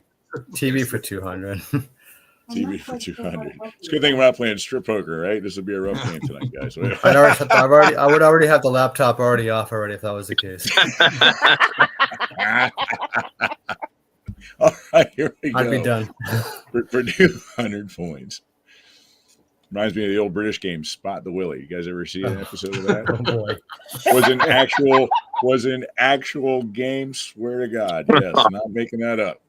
TV for 200. TV for 200. It's a good thing we're not playing strip poker, right? This would be a rough game tonight, guys. I would already have the laptop off if that was the case. All right, here we go. I'd be done. For 200 points. Reminds me of the old British game, Spot the Willie. You guys ever see an episode of that? Oh boy. Was an actual game, swear to God. Yes, not making that up.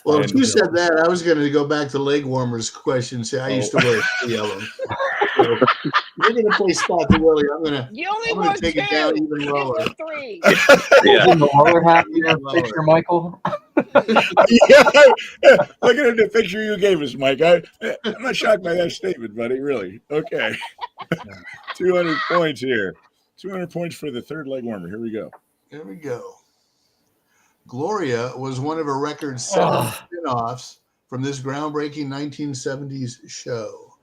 Well, if you said that, I was going to go back to leg warmers question. Say, I used to wear 3 of them. So, you're going to play Spot the Willie. I'm going to take it down even lower. 3. Yeah. In the lower half, picture Michael. Yeah, looking at the picture you gave us, Mike, I'm not shocked by that statement, buddy. Really? Okay. 200 points here. 200 points for the third leg warmer. Here we go. Here we go. Gloria was one of a record 7 spin-offs from this groundbreaking 1970s show.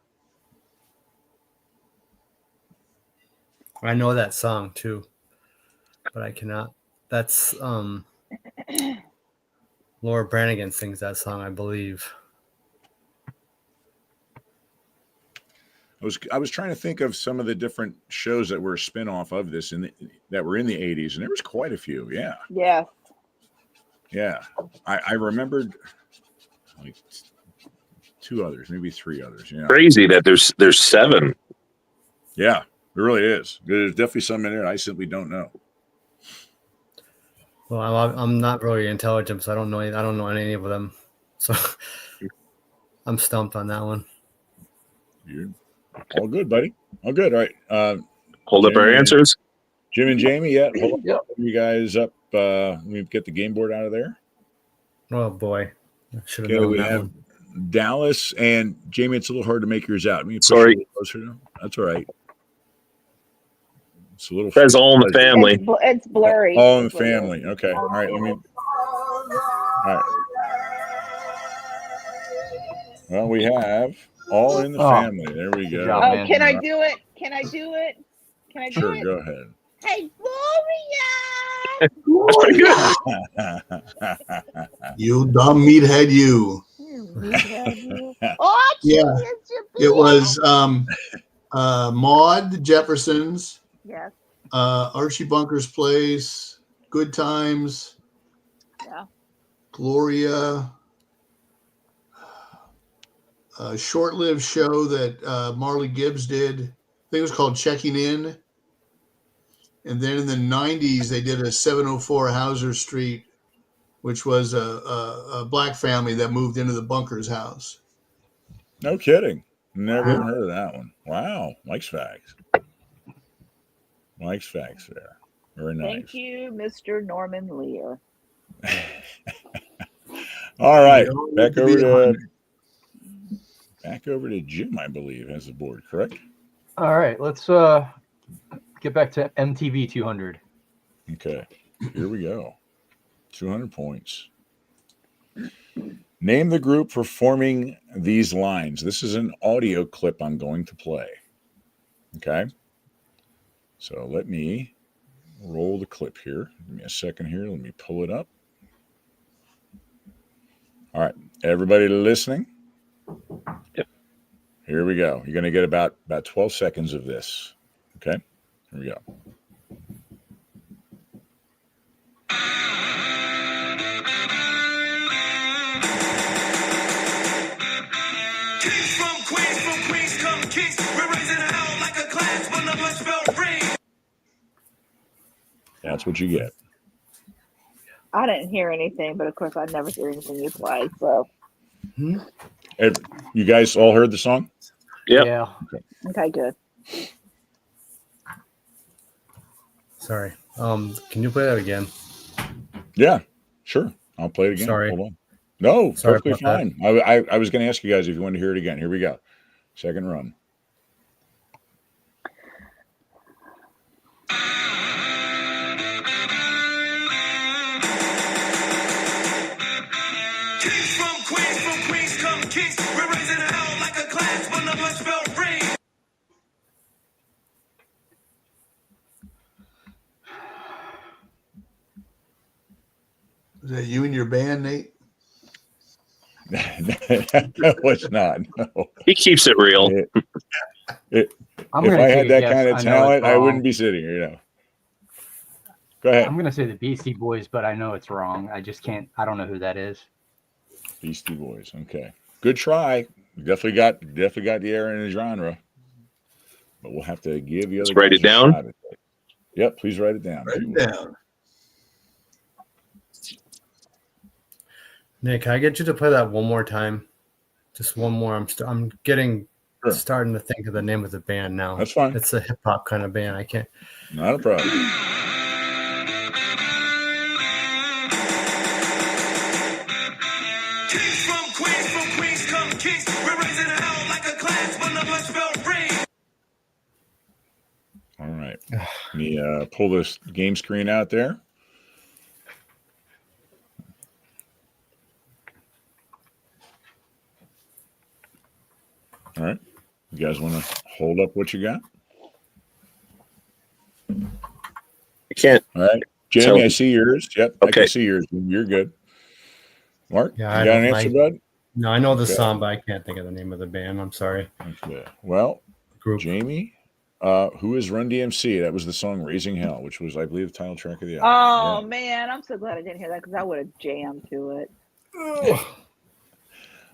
I know that song too, but I cannot. That's Laura Branigan sings that song, I believe. I was trying to think of some of the different shows that were a spin-off of this that were in the 80s, and there was quite a few. Yeah. Yeah. Yeah. I remembered like 2 others, maybe 3 others. Yeah. Crazy that there's 7. Yeah, it really is. There's definitely some in there I simply don't know. Well, I'm not really intelligent, so I don't know any of them. So I'm stumped on that one. You're all good, buddy. All good. All right. Hold up our answers. Jim and Jamie, yeah. Hold on. Yep. You guys up. Let me get the game board out of there. Oh boy, I should have Okay, known we that have one. Dallas and Jamie. It's a little hard to make yours out. Sorry. That's all right. It's a little. Says all in the family. It's blurry. All in the family. Okay. All right. All right. Well, we have all in the family. There we go. Good job, Oh, man. can I do it? Can I do it? Can I do Sure. it? Go ahead. Hey, Gloria! That's pretty good. You dumb meathead, you. Oh, Yeah. It was Maude, the Jeffersons, Yes. Archie Bunker's Place, Good Times, Yeah. Gloria, a short-lived show that Marley Gibbs did. I think it was called Checking In. And then in the 90s, they did a 704 Hauser Street, which was a black family that moved into the Bunker's house. No kidding. Never even heard of that one. Wow. Mike's facts. Mike's facts there. Very nice. Thank you, Mr. Norman Lear. All right. You Back don't need to over be to Jim, I believe, has the board, correct? All right, let's get back to MTV 200. Okay. Here we go. 200 points. Name the group performing these lines. This is an audio clip I'm going to play. Okay. So let me roll the clip here. Give me a second here. Let me pull it up. All right. Everybody listening? Yep. Here we go. You're going to get about 12 seconds of this. Okay. Here we go. That's what you get. I didn't hear anything, but of course I never hear anything you play. So You guys all heard the song? Yep. Yeah. okay, good. Sorry. Can you play that again? Yeah, sure. I'll play it again. Sorry. Hold on. No, Sorry perfectly about fine. I was going to ask you guys if you want to hear it again. Here we go. Second run. Is that you and your band, Nate? No, it's not. No. He keeps it real. If I'm I had that guess. kind of I know it's talent, I wrong. wouldn't be sitting here. Go ahead. I'm gonna say the Beastie Boys, but I know it's wrong. I just can't. I don't know who that is. Beastie Boys. Okay. Good try. Definitely got the air in the genre. But we'll have to give you. Let's write it down. Yep. Please write it down. Write it down. Nick, can I get you to play that one more time? Just one more. I'm getting starting to think of the name of the band now. That's fine. It's a hip hop kind of band. I can't. Not a problem. All right. Let me pull this game screen out there. All right. You guys want to hold up what you got? I can't. All right. Jamie, I see yours. Yep. Okay. I can see yours. You're good. Mark, yeah, you got an answer, bud? No, I know the song, but I can't think of the name of the band. I'm sorry. Okay. Well, Group. Jamie, who is Run DMC? That was the song Raising Hell, which was, I believe, the title track of the album. Oh, man. I'm so glad I didn't hear that because I would have jammed to it.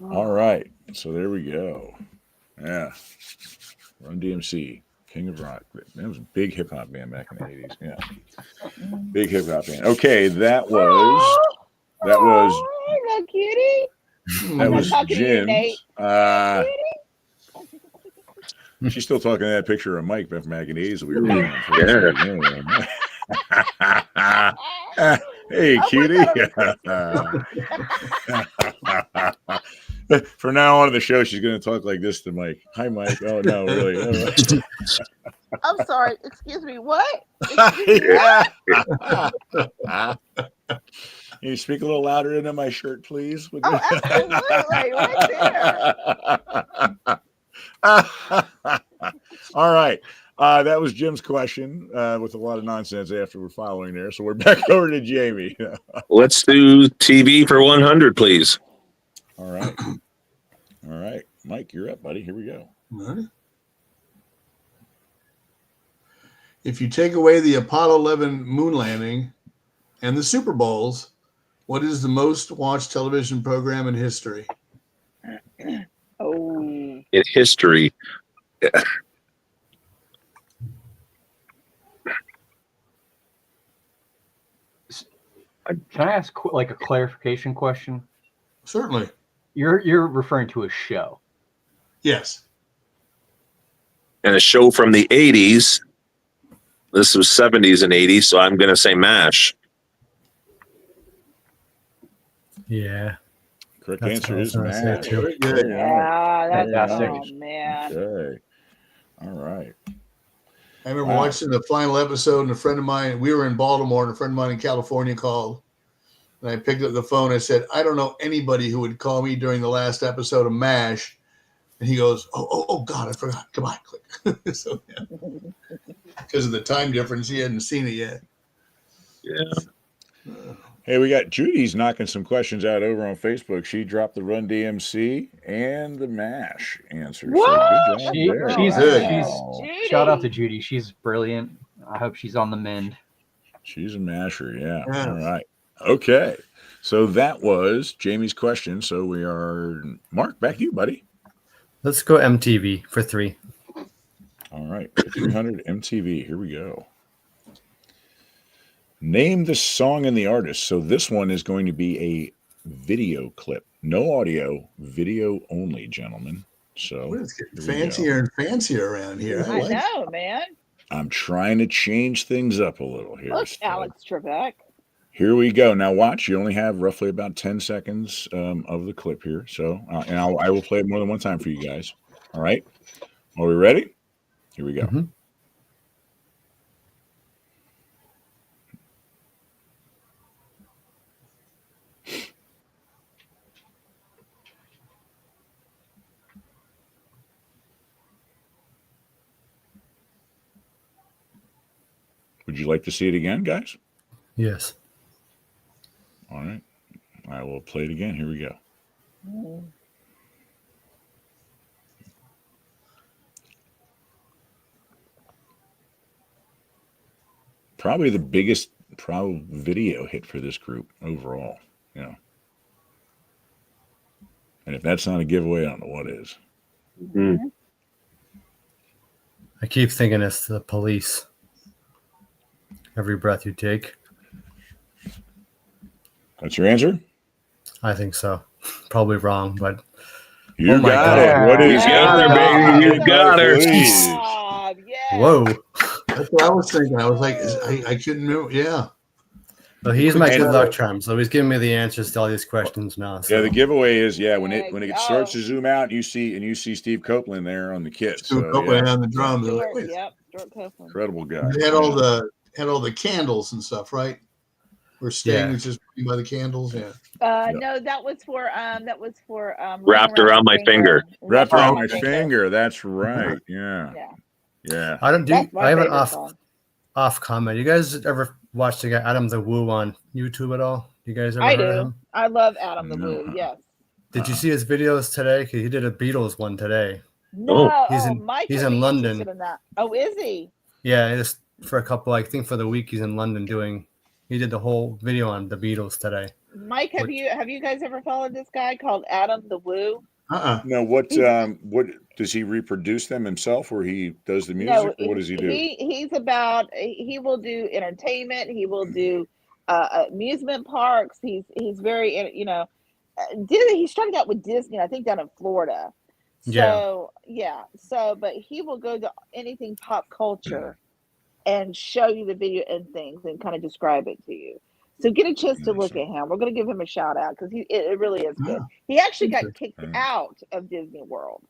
All right. So there we go. Yeah. Run DMC, King of Rock. That was a big hip hop band back in the 80s. Yeah. Big hip hop band. Okay. That was no kitty. That was Jim's. She's still talking to that picture of Mike back in the 80s. We were hey, cutie. From now on in the show, she's going to talk like this to Mike. Hi, Mike. Oh, no, really. I'm sorry. Excuse me. What? Excuse me, what? Can you speak a little louder into my shirt, please? Oh, absolutely. Right there. All right. That was Jim's question with a lot of nonsense after we're following there. So we're back over to Jamie. Let's do TV for 100, please. All right. All right. Mike, you're up, buddy. Here we go. All right. If you take away the Apollo 11 moon landing and the Super Bowls, what is the most watched television program in history? Oh. In history. Can I ask like a clarification question? Certainly. You're referring to a show. Yes. And a show from the 80s. This was 70s and 80s, so I'm going to say MASH. Yeah. Correct answer is MASH. Very good. Yeah, that's Fantastic. oh man. Okay. All right. I remember watching the final episode, and a friend of mine, we were in Baltimore, and a friend of mine in California called. And I picked up the phone. I said, I don't know anybody who would call me during the last episode of MASH. And he goes, oh God, I forgot. Come on, click. So, yeah. Because of the time difference, he hadn't seen it yet. Yeah. Hey, we got Judy's knocking some questions out over on Facebook. She dropped the Run DMC and the MASH answer. What? So good job there. She's Judy. shout out to Judy. She's brilliant. I hope she's on the mend. She's a masher, yeah. All right. Okay. So that was Jamie's question. So we are, Mark, back to you, buddy. Let's go MTV for 3. All right. 300 MTV. Here we go. Name the song and the artist. So this one is going to be a video clip. No audio, video only, gentlemen. So it's getting fancier and fancier around here. I know, man. I'm trying to change things up a little here. Look, Alex Trebek. Here we go. Now watch. You only have roughly about 10 seconds of the clip here. So, and I will play it more than one time for you guys. All right. Are we ready? Here we go. Mm-hmm. Would you like to see it again, guys? Yes. All right. I will play it again. Here we go. Probably the biggest video hit for this group overall, you know. And if that's not a giveaway, I don't know what is. Mm-hmm. I keep thinking it's the Police. Every breath you take. That's your answer? I think so. Probably wrong, but you got it. What is you got her, baby? You got her. Whoa. That's what I was thinking. I was like, I couldn't remember. Yeah. So he's my good luck charm. So he's giving me the answers to all these questions now. So. Yeah, the giveaway is when it starts to zoom out, you see Steve Copeland there on the kit. Steve Copeland on the drums. Yep, Stuart Copeland. Incredible guy. They had all the candles and stuff, right? Where Sting was just putting by the candles. Yeah. No, that was for Wrapped around my finger. Wrapped around my finger. That's right. Yeah. I don't do. I have an off comment. You guys ever watch the guy Adam the Woo on YouTube at all? You guys ever heard of him? I love Adam the Woo. Yes. Did you see his videos today? He did a Beatles one today. No, he's in London. In that. Oh, is he? Yeah, just for a couple. I think for the week he's in London doing. He did the whole video on the Beatles today. Mike, have you guys ever followed this guy called Adam the Woo? No, what does he reproduce them himself, or he does the music? No, or what does he do? He will do entertainment. He will do amusement parks. He's very Disney. He started out with Disney, I think, down in Florida. So but he will go to anything pop culture and show you the video and things and kind of describe it to you. So get a chance to look at him. We're going to give him a shout out because it really is good. He actually got kicked out of Disney World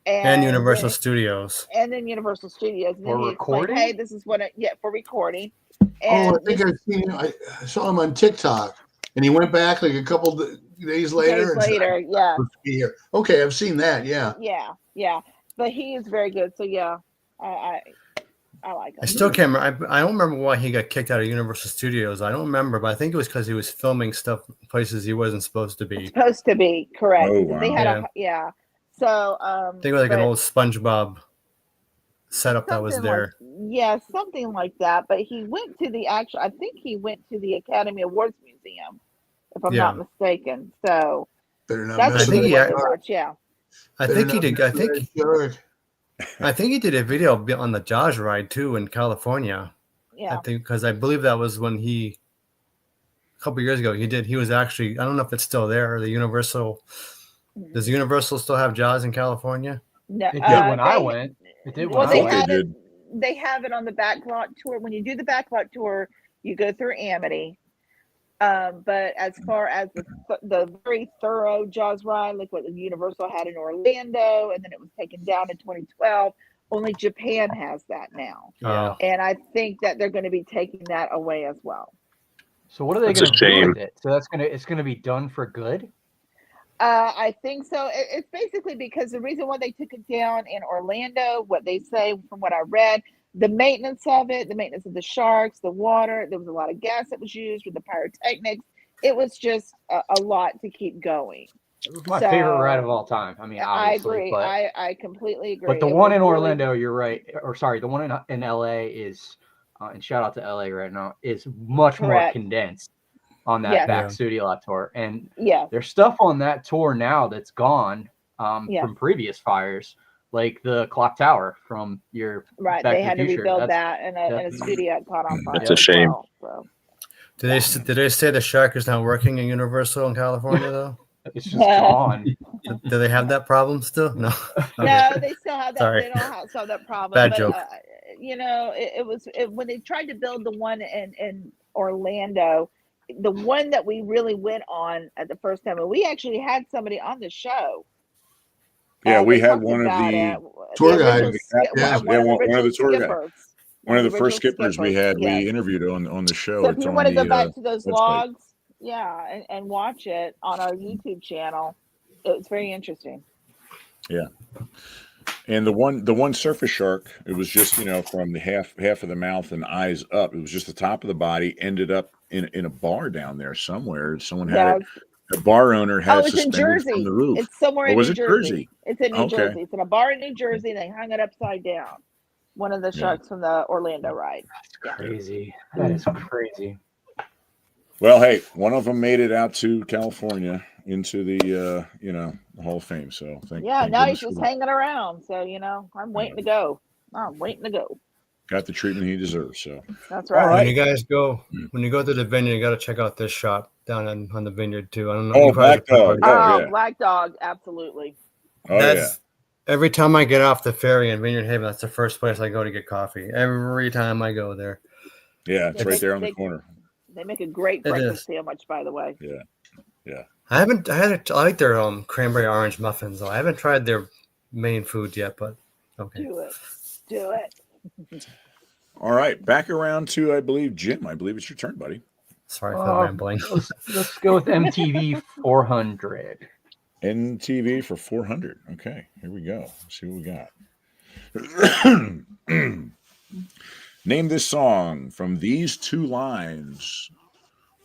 and Universal Studios. And then Universal Studios. And for then recording? Hey, this is what for recording. And I think I've seen him. I saw him on TikTok, and he went back like a couple days later. Yeah. Okay, I've seen that. Yeah. Yeah. But he is very good. So yeah, I like him. I still can't remember. I don't remember why he got kicked out of Universal Studios. I don't remember, but I think it was because he was filming stuff places he wasn't supposed to be. Supposed to be, correct. Oh, wow. They had So I think it was like an old SpongeBob setup that was there. Something like that. But he went to I think he went to the Academy Awards Museum, if I'm not mistaken. So that's I think he did. I think he did a video on the Jaws ride too in California. Yeah. I think because I believe that was when a couple years ago he was actually, I don't know if it's still there, the Universal. Does Universal still have Jaws in California? No, it did when I went. It did when I went. They have it on the backlot tour. When you do the backlot tour, you go through Amity. But as far as the very thorough Jaws ride, like what Universal had in Orlando, and then it was taken down in 2012, only Japan has that now. Oh. And I think that they're going to be taking that away as well. So what are they going to do with it? So it's going to be done for good? I think so. It's basically because the reason why they took it down in Orlando, what they say from what I read, the maintenance of the sharks, the water, there was a lot of gas that was used with the pyrotechnics. It was just a lot to keep going. It was my favorite ride of all time. I mean, obviously, I agree. But, I completely agree. But the one in Orlando, you're right. Or sorry, the one in LA is, and shout out to LA right now, is much more condensed on that back studio lot tour. And there's stuff on that tour now that's gone from previous fires. Like the clock tower from your they had to rebuild that, and a studio had caught on fire. That's a shame. So. Did they say the shark is not working in Universal in California though? It's just gone. Do they have that problem still? No. No, they still have that. Sorry. They don't have that problem. Bad joke. It was when they tried to build the one in Orlando, the one that we really went on at the first time, and we actually had somebody on the show. Yeah, we had one of the tour guys. One of the tour guys. One of the first skippers we had, we interviewed on the show. So if you want to go back to those logs, and watch it on our YouTube channel, it's very interesting. Yeah, and the one surface shark, it was just from the half of the mouth and eyes up. It was just the top of the body. Ended up in a bar down there somewhere. Someone had it. The bar owner had it's in Jersey. From the roof. It's somewhere in New Jersey. Jersey. It's in New Jersey. It's in a bar in New Jersey. They hung it upside down. One of the sharks from the Orlando ride. Crazy. That is crazy. Well, hey, one of them made it out to California into the Hall of Fame. So thank now he's just hanging around. So I'm waiting to go. Got the treatment he deserves. So that's right. When you guys when you go to the vineyard, you got to check out this shop down on the vineyard too. I don't know. Oh, Black Dog. Black Dog, absolutely. Every time I get off the ferry in Vineyard Haven, that's the first place I go to get coffee. Every time I go there. Yeah, it's right there on the corner. They make a great breakfast sandwich, by the way. Yeah. I like their cranberry orange muffins though. I haven't tried their main food yet, but okay. Do it. All right, back around to, I believe, Jim. I believe it's your turn, buddy. Sorry for the rambling. Let's go with MTV 400. NTV for 400. Okay, here we go. Let's see what we got. Name this song from these two lines.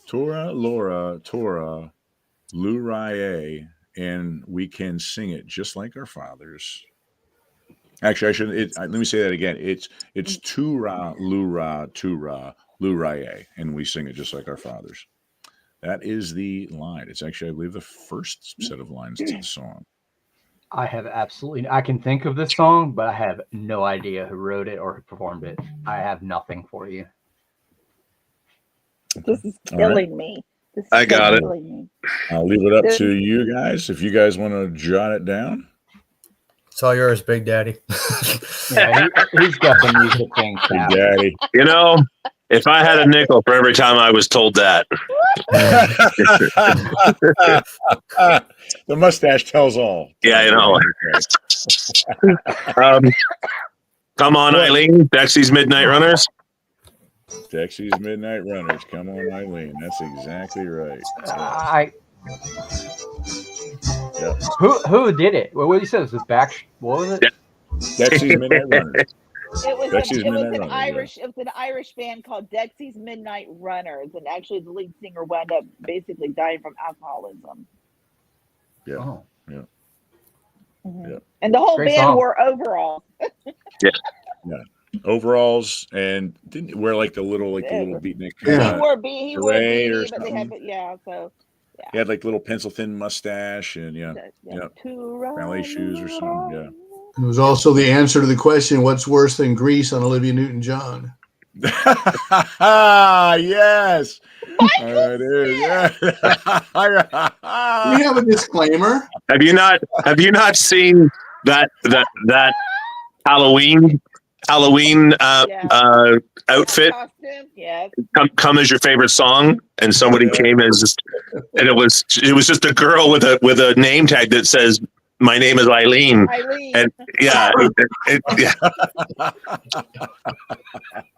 Tora, Laura, Tora, Luraye, and we can sing it just like our fathers. Actually, I shouldn't. Let me say that again. It's Tura, Lura, Tura, Luraye, and we sing it just like our fathers. That is the line. It's actually, I believe, the first set of lines to the song. I can think of this song, but I have no idea who wrote it or who performed it. I have nothing for you. This is killing me. I got it. I'll leave it up to you guys. If you guys want to jot it down. It's all yours, Big Daddy. Yeah, he's got the music thing. Big Daddy. You know, if I had a nickel for every time I was told that. The mustache tells all. Yeah, I know. Come on, Eileen. Dexy's Midnight Runners. Dexy's Midnight Runners. Come on, Eileen. That's exactly right. Yep. Who did it? What did you say? Was it back? What was it? Dexy's Midnight Runners. It was an Irish band called Dexy's Midnight Runners, and actually the lead singer wound up basically dying from alcoholism. Yeah. Oh. Yeah. Mm-hmm. Yeah. And the whole band wore overalls. Yeah. Overalls, and didn't wear like the little beatnik. Yeah. He wore a beanie, but they had he had like little pencil thin mustache and ballet shoes or something. Yeah. It was also the answer to the question, what's worse than Grease on Olivia Newton-John? Yes. It is. Yeah. We have a disclaimer. Have you not seen that Halloween outfit? Yeah. Come as your favorite song, and somebody came as, and it was just a girl with a name tag that says, "My name is Eileen." And yeah.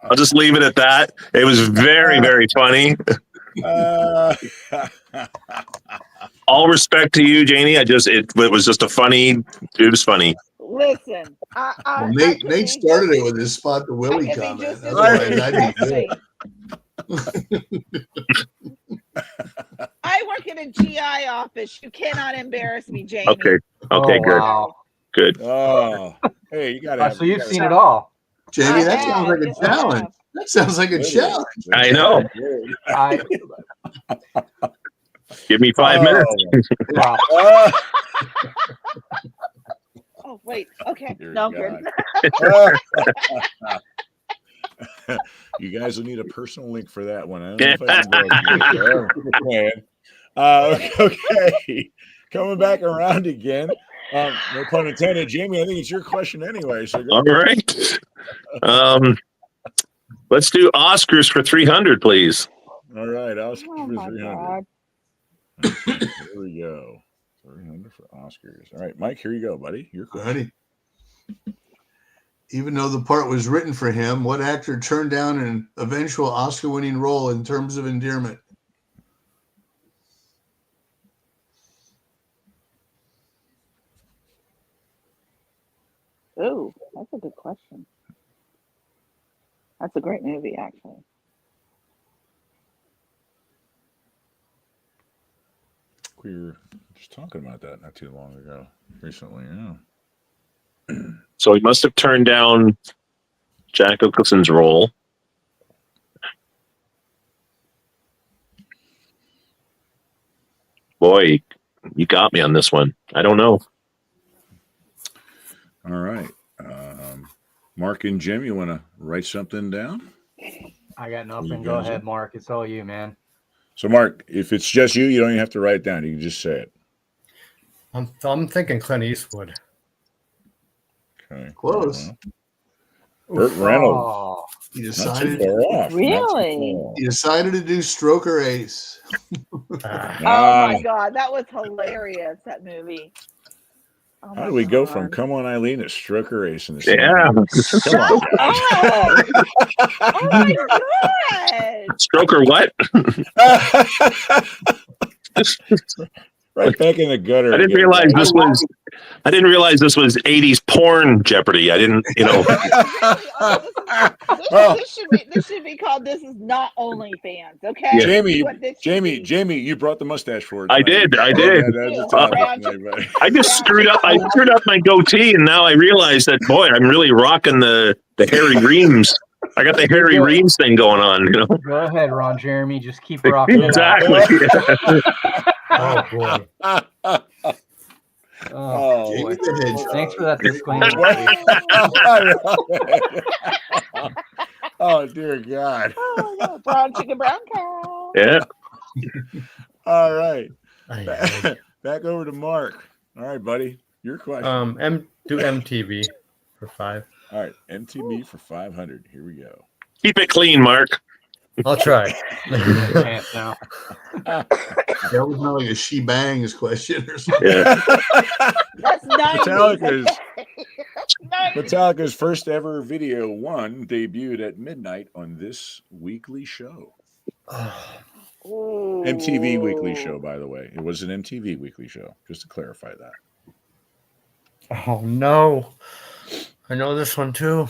I'll just leave it at that. It was very, very funny. All respect to you, Janie. It was just it was funny. Listen, Nate started it with his spot the Willie comment. Otherwise, I'd be good. I work in a GI office. You cannot embarrass me, Jamie. Okay, good. Wow. Good. Oh, hey, you got to. So you've seen it all, Jamie. That sounds like a challenge. That sounds like a challenge. I know. Give me 5 minutes. Wow. Oh, wait. Okay. No, I'm good. You guys will need a personal link for that one. I don't know if I can go. Okay. Coming back around again. No pun intended. Jamie, I think it's your question anyway. So all right. Let's do Oscars for 300, please. All right. Oscars for 300. Okay, here we go. 300 for Oscars. All right, Mike, here you go, buddy. Your question. Even though the part was written for him, what actor turned down an eventual Oscar-winning role in Terms of Endearment? Oh, that's a good question. That's a great movie, actually. We were just talking about that not too long ago, recently. Yeah. So he must have turned down Jack Nicholson's role. Boy, you got me on this one. I don't know. All right. Mark and Jim, you want to write something down? I got nothing. Go ahead, Mark. It's all you, man. So, Mark, if it's just you, you don't even have to write it down. You can just say it. I'm thinking Clint Eastwood. Okay. Close. Burt Reynolds. Oh, He Not too decided. far off. Really? He decided to do Stroker Ace. Oh my God, that was hilarious. That movie. Oh How my do we go from God. Come On Eileen to Stroker Ace in the same? Yeah. Shut up! Oh my God! Stroker what? Right back in the gutter. I didn't again, realize guys. I didn't realize this was 80s porn Jeopardy. I didn't, Really? Oh, this should be called "This Is Not OnlyFans." Okay, Yeah. Jamie, you brought the mustache for it. I tonight. did. Yeah, that's the topic tonight, buddy. I just screwed up. I screwed up my goatee, and now I realize that, boy, I'm really rocking the Harry Reams. I got the Harry Reams thing going on, you know. go ahead, Ron Jeremy. Just keep rocking it out. Exactly. Oh boy. Oh, Jamie boy. the Hedgehog. Thanks for that disclaimer. Oh dear God. Oh, yeah. Brown chicken, brown cow. Yeah. All right. I- Back over to Mark. All right, buddy. Your question. do MTV for 5. All right, MTV for 500. Here we go. Keep it clean, Mark. I'll try. Can't now. That was not like a she bangs question or something. Yeah. That's 90s. Metallica's first ever video one debuted at midnight on this weekly show. Ooh. MTV weekly show, by the way. It was an MTV weekly show, just to clarify that. Oh no. I know this one too.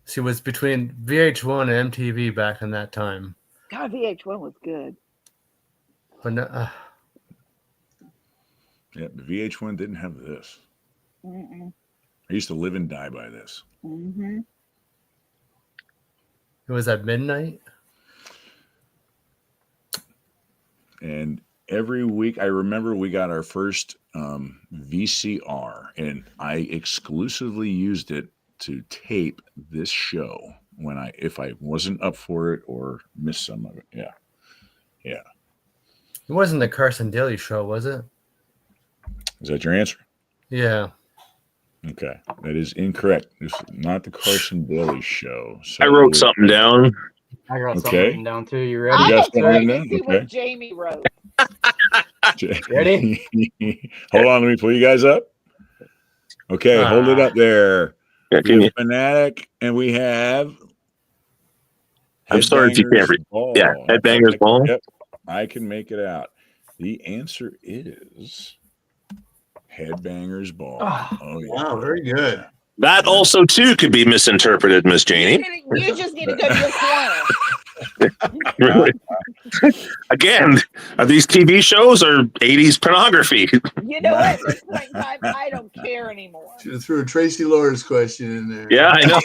See, it was between VH1 and MTV back in that time. God, VH1 was good. But no, Yeah, but VH1 didn't have this. Mm-mm. I used to live and die by this. Mm-hmm. it was at midnight. And every week, I remember we got our first VCR, and I exclusively used it to tape this show if I wasn't up for it or missed some of it. Yeah. It wasn't the Carson Daly show, was it? Is that your answer? Yeah. Okay, that is incorrect. This is not the Carson Daly show. So I wrote something down. I got something Okay. written down too. You You ready? got I'm something excited written to see down? Okay. what Jamie wrote. Ready? Hold on, let me pull you guys up. Okay, hold it up there. Yeah, We can you, have Fanatic, and we have. I'm sorry if you can't read. Headbangers Ball. Yeah, Headbangers Ball. Yep, I can make it out. The answer is Headbangers Ball. Oh yeah. Wow, very good. That also, too, could be misinterpreted, Miss Janie. You just need to go to your corner. Really? Again, are these TV shows or 80s pornography? You know what? At this point in time, I don't care anymore. Should have threw a Tracy Lords question in there. Yeah, I know.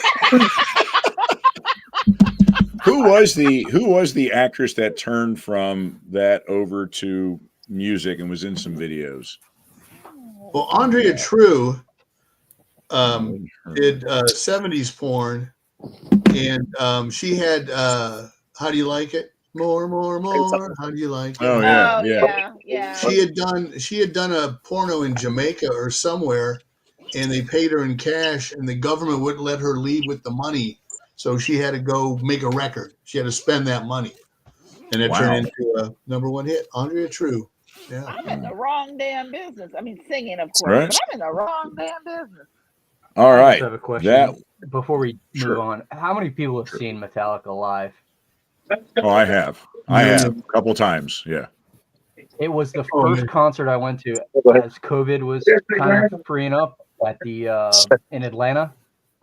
Who was the actress that turned from that over to music and was in some videos? Well, Andrea True did 70s porn, and she had How Do You Like It? More. How do you like it? Oh yeah. She had done a porno in Jamaica or somewhere, and they paid her in cash, and the government wouldn't let her leave with the money, so she had to go make a record. She had to spend that money, and it turned into a #1 hit. Andrea True. Yeah. I'm in the wrong damn business. I mean, singing, of course, Right. but I'm in the wrong damn business. All I right. just have a question before we move on. How many people have seen Metallica live? Oh, I have a couple times. Yeah. It was the first concert I went to as COVID was kind of freeing up at the in Atlanta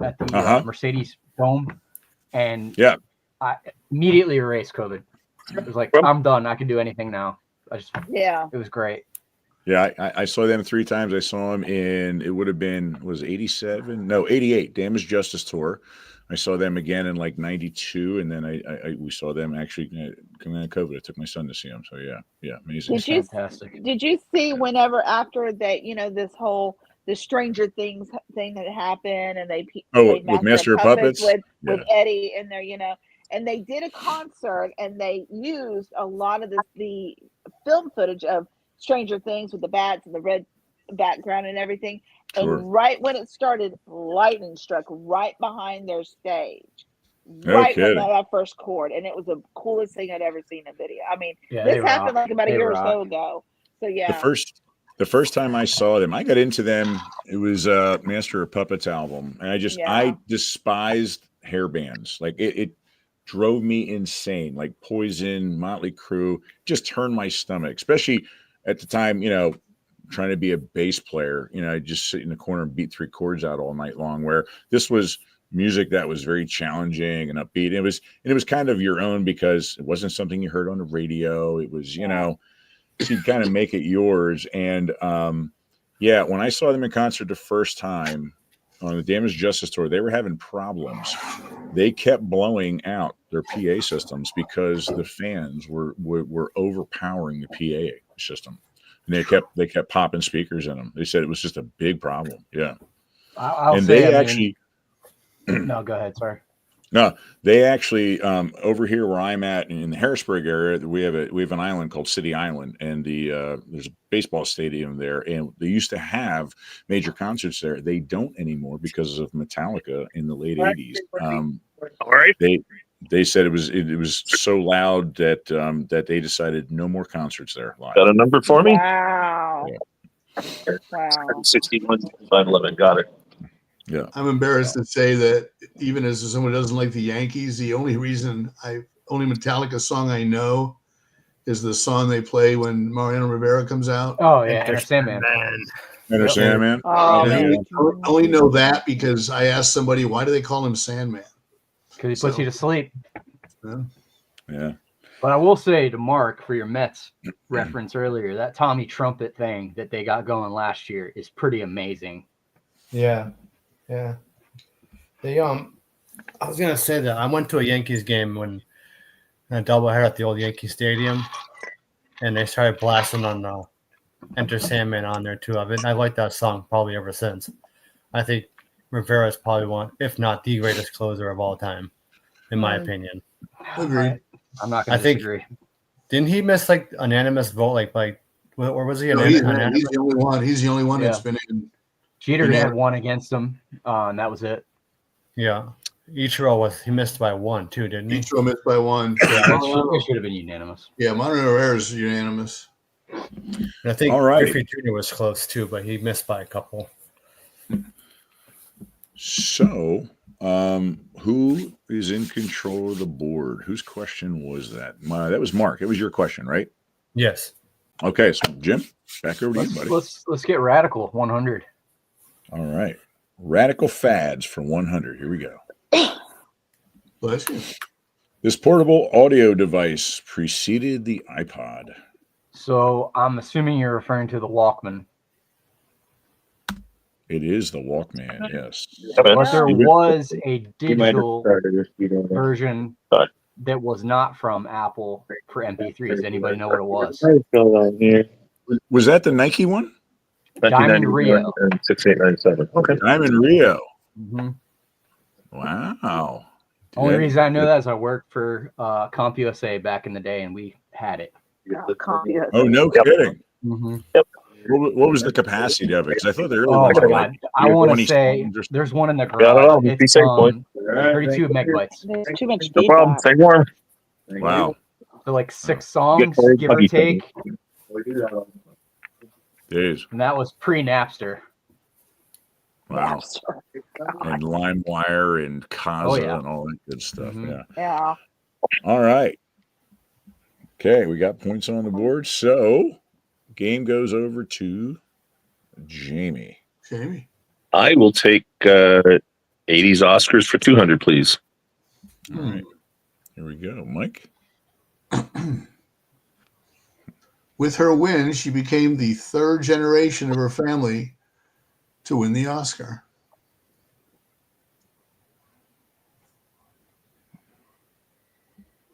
at the Mercedes Dome, and I immediately erased COVID. It was like, I'm done. I can do anything now. It was great. Yeah, I saw them 3 times. I saw them in, it would have been, was 87? No, 88, Damage Justice Tour. I saw them again in like 92, and then we saw them actually coming out of COVID. I took my son to see them. So yeah, amazing. Fantastic. Did you see whenever after that, the Stranger Things thing that happened, and they with Master of Puppets with Eddie in there, and they did a concert, and they used a lot of the film footage of Stranger Things with the bats and the red background and everything. Sure. And right when it started, lightning struck right behind their stage. No Right when kidding. that first chord, and it was the coolest thing I'd ever seen in video. I mean, Yeah, this they happened rock. like about a They year or rock. so ago. So yeah, The first time I saw them, I got into them. It was Master of Puppets album, and I despised hair bands. Like it drove me insane. Like Poison, Motley Crue, just turned my stomach. Especially at the time, trying to be a bass player. I just sit in the corner and beat 3 chords out all night long. Where this was music that was very challenging and upbeat. It was kind of your own because it wasn't something you heard on the radio. It was, so you'd kind of make it yours. And when I saw them in concert the first time on the Damaged Justice tour, they were having problems. They kept blowing out their PA systems because the fans were overpowering the PA system. And they kept popping speakers in them. They said it was just a big problem. Yeah. I'll and say, they actually no, go ahead. Sorry. No, they actually over here where I'm at in the Harrisburg area, we have an island called City Island, and there's a baseball stadium there, and they used to have major concerts there. They don't anymore because of Metallica in the late '80s. All right. They said it was so loud that that they decided no more concerts there live. Got a number for me? Wow. Yeah. Wow. 61 511. Got it. Yeah. I'm embarrassed to say that even as someone who doesn't like the Yankees, the only Metallica song I know is the song they play when Mariano Rivera comes out. Oh yeah, Enter Sandman. Enter Sandman. Oh, I only know that because I asked somebody, why do they call him Sandman? Because he puts you to sleep. Yeah. But I will say to Mark, for your Mets reference earlier, that Tommy Trumpet thing that they got going last year is pretty amazing. Yeah. They I was gonna say that I went to a Yankees game when a doubleheader at the old Yankee Stadium, and they started blasting on Enter Sandman on there too. I like that song probably ever since. I think Rivera is probably one, if not the greatest closer of all time, in my opinion. Agreed. I'm not gonna disagree. Didn't he miss like unanimous vote? Or was he He's unanimous? the only one. He's the only one that's been in. Jeter had one against him, and that was it. Yeah. Ichiro he missed by 1 too, didn't he? Ichiro missed by 1. Yeah, it should have been unanimous. Yeah, Mariano Rivera is unanimous. And I think Griffey Jr. was close too, but he missed by a couple. So, who is in control of the board? Whose question was that? That was Mark. It was your question, right? Yes. Okay, so Jim, back over to you, buddy. Let's get radical. 100. All right. Radical fads for 100. Here we go. Bless you. This portable audio device preceded the iPod. So I'm assuming you're referring to the Walkman. It is the Walkman, yes. But there was a digital version that was not from Apple for MP3s. Anybody know what it was? Was that the Nike one? Diamond Rio. 6897. Okay. Diamond Rio. Mm-hmm. Wow. Only reason I know that is I worked for CompUSA back in the day, and we had it. Oh, no kidding. Mm-hmm. Yep. What was the capacity of it? Because I thought they were Oh like, my God. I want to say there's one in the garage. It's 32 megabytes. There's too much No problem. Stay warm. Wow. So like 6 songs, give or take. Jeez. And that was pre-Napster. Wow. And LimeWire and Kazaa and all that good stuff. Mm-hmm. Yeah. All right. Okay, we got points on the board. So game goes over to Jamie. Jamie. I will take 80s Oscars for 200, please. All right. Here we go. Mike? With her win, she became the 3rd generation of her family to win the Oscar.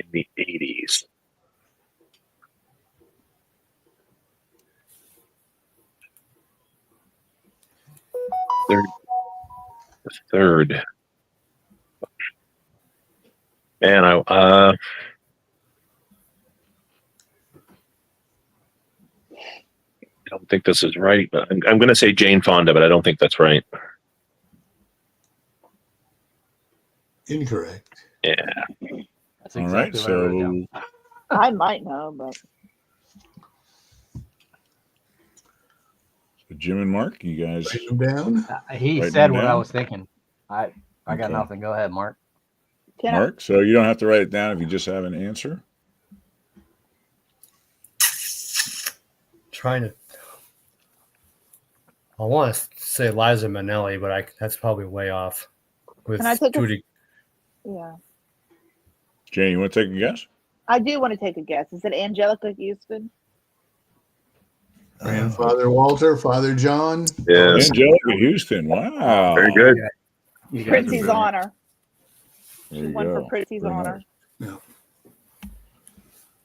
In the 80s. Third. Man, think this is right. I'm going to say Jane Fonda, but I don't think that's right. Incorrect. Yeah. That's All right, exactly what I wrote down. I might know, but Jim and Mark, you guys. Write them down. He Writing said them what I down? was thinking. I got Okay. nothing. Go ahead, Mark. can I? Mark, so you don't have to write it down if you just have an answer. Trying to. I want to say Liza Minnelli, but that's probably way off. With Can I take Judy. Yeah, Jane, you want to take a guess? I do want to take a guess. Is it Angelica Houston? Grandfather Walter, Father John. Yes. Angelica Houston. Wow. Very good. You guys are Pritzy's brilliant. honor. There She you won go. for Pritzy's Very honor. nice. Yeah.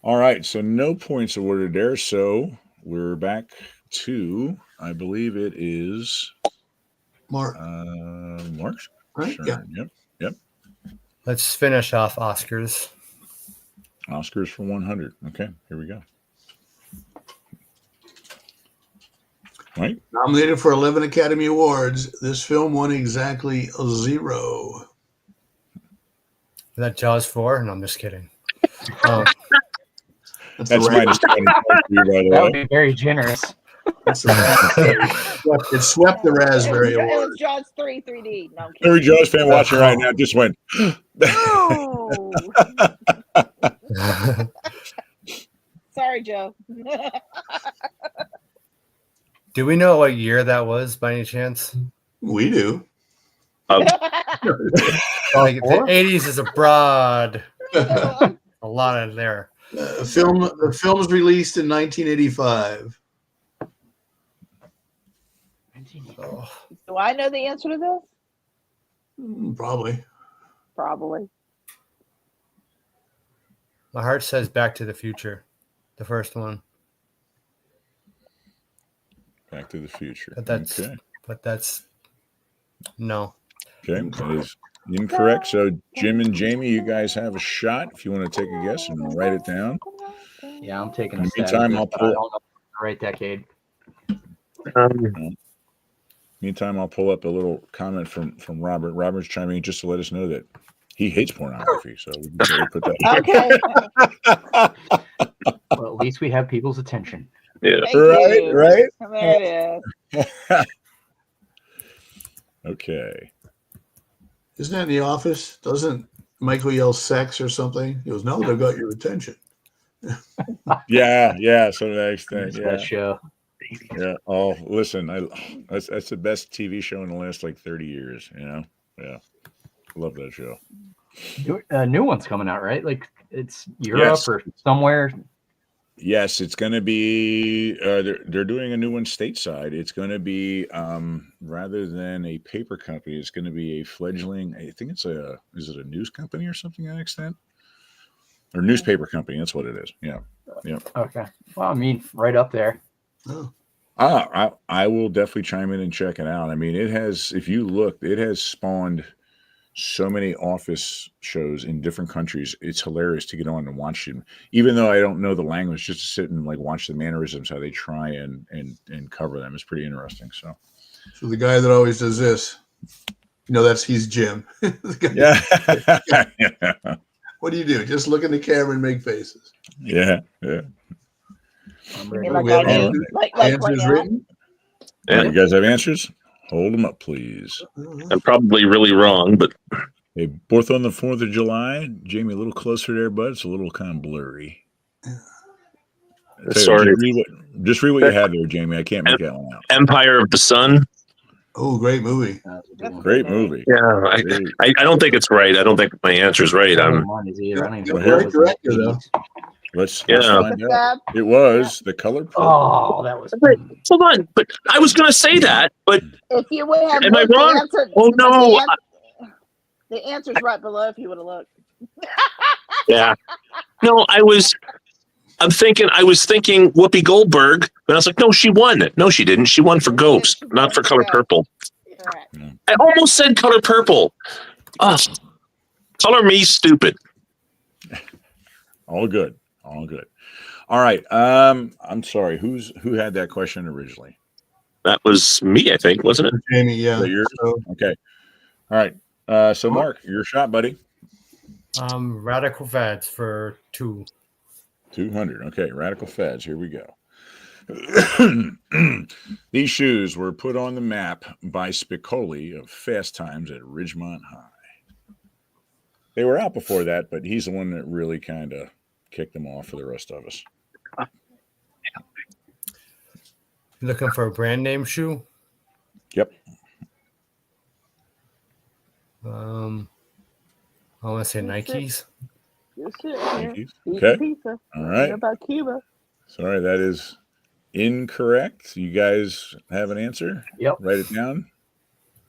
All right, so no points awarded there. So we're back to, I believe it is Mark. Mark's Right? turn. Yeah. Yep. Let's finish off Oscars. Oscars for 100. Okay, here we go. Right? Nominated for 11 Academy Awards, this film won exactly 0. Is that Jaws 4? No, I'm just kidding. That's the right minus 20 points for you, by the That way. would be very generous. It swept the Raspberry It Award. was Jaws 3 3D. No, I'm kidding. Every Jaws fan watching right now just went, No. Sorry, Joe. Do we know what year that was by any chance? We do. Like the 80s is a broad, a lot in there. The film's released in 1985. Oh, Do I know the answer to this? Probably. Probably. my heart says Back to the Future, the first one. Back to the Future. But that's no. Okay, that is incorrect. So Jim and Jamie, you guys have a shot if you want to take a guess and write it down. Yeah, I'm taking In a the stab. meantime, I'll I pull. don't know the right decade. Meantime, I'll pull up a little comment from Robert. Robert's chiming in just to let us know that he hates pornography. So we can put that. Okay. Well, at least we have people's attention. Yeah. Thank you. Right. There it is. Okay. Isn't that in The Office? Doesn't Michael yell sex or something? He goes, no, they've got your attention. Yeah. So to that extent, It's yeah. that show. Yeah. Oh, listen, that's the best TV show in the last like 30 years. Yeah. Love that show. New one's coming out, right? Like it's Europe or somewhere. Yes, it's going to be. They're doing a new one stateside. It's going to be rather than a paper company, it's going to be a fledgling. I think is it a news company or something to that extent, or newspaper company? That's what it is. Yeah. Okay. Well, I mean, right up there. Oh. I will definitely chime in and check it out. I mean, it has. If you look, it has spawned so many Office shows in different countries. It's hilarious to get on and watch them, even though I don't know the language. Just to sit and like watch the mannerisms, how they try and cover them is pretty interesting. So the guy that always does this, he's Jim. Yeah. What do you do? Just look in the camera and make faces. Yeah. Like right answers now? written. Yeah. You guys have answers? Hold them up, please. I'm probably really wrong, but Hey, both on the 4th of July. Jamie, a little closer there, bud. It's a little kind of blurry. sorry. Just read what you had there, Jamie. I can't make that one out. Empire of the Sun. Oh, great movie. Great movie. Yeah, I don't think it's right. I don't think my answer is right. Mine is either. I don't even know Great what it was. director, though. Let's Yeah. find out. It was The Color Purple. Oh, that was. Hold on, but I was going to say that, but If you would have am I looked, wrong? the answer, Oh no! the answer's right below if you would have looked. Yeah, no, I was thinking Whoopi Goldberg, but I was like, no, she won. No, she didn't. She won for Ghost, not for Color Purple. Correct. I almost said Color Purple. Oh, color me stupid. All good. All All right. I'm sorry. Who had that question originally? That was me, I think, wasn't it? Jamie, yeah. So, okay. All right. So Mark, your shot, buddy. Radical fads for 200. Okay, radical fads. Here we go. These shoes were put on the map by Spicoli of Fast Times at Ridgemont High. They were out before that, but he's the one that really kind of kicked them off for the rest of us. Looking for a brand name shoe? Yep. I want to say Nikes. Nikes. Okay. All right. About Cuba. Sorry, that is incorrect. You guys have an answer? Yep. Write it down.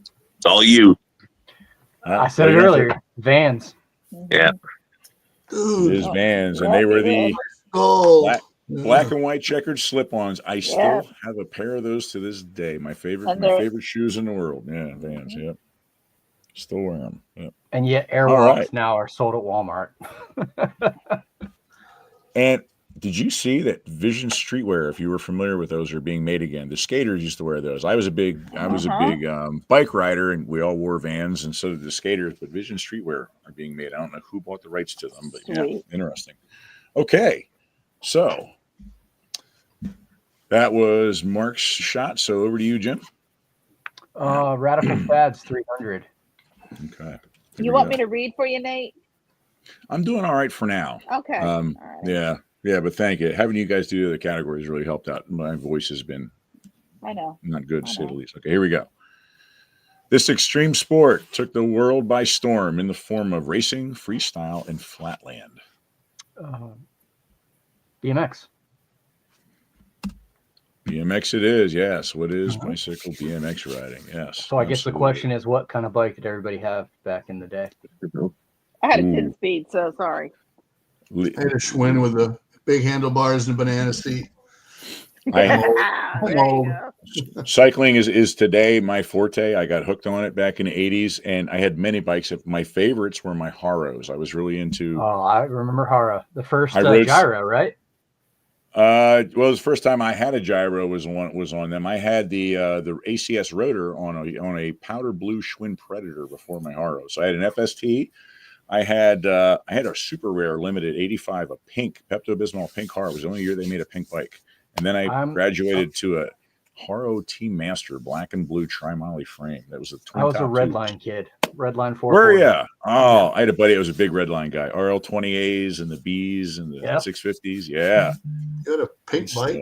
It's all you. I said it earlier. Vans. Yeah. It is Vans, and they were the black and white checkered slip-ons. I still have a pair of those to this day. My favorite shoes in the world. Yeah, Vans. Yep. Still wear them. Yep. And yet Airwalks now are sold at Walmart. And did you see that Vision Streetwear, if you were familiar with those, are being made again? The skaters used to wear those. I was a big bike rider, and we all wore Vans, and so did the skaters. But Vision Streetwear are being made. I don't know who bought the rights to them, but yeah, interesting. Okay, so that was Mark's shot. So over to you, Jim. Radical Fads 300. Okay. You want me to read for you, Nate? I'm doing all right for now. Okay. All right. Yeah, but thank you. Having you guys do the categories really helped out. My voice has been not good, to say the least. Okay, here we go. This extreme sport took the world by storm in the form of racing, freestyle, and flatland. BMX. BMX it is, yes. What is bicycle BMX riding? Yes. So I guess the question is, what kind of bike did everybody have back in the day? I had a 10-speed, so sorry. I had a Schwinn with the big handlebars and a banana seat. Cycling is today my forte. I got hooked on it back in the 80s, and I had many bikes. My favorites were my Haros. I was really into. Oh, I remember Haro. The first gyro, right? Well, the first time I had a gyro was on them. I had the ACS rotor on a powder blue Schwinn Predator before my Haro. So I had an FST. I had a super rare limited 85, a pink Pepto-Bismol pink Haro. It was the only year they made a pink bike. And then I graduated to a Haro Team Master black and blue tri-moly frame. That was a twin. I was a Redline kid. Redline 4. Where you? Oh, I had a buddy that was a big Redline guy. RL20As and the Bs and the 650s. Yeah. You had a pink bike?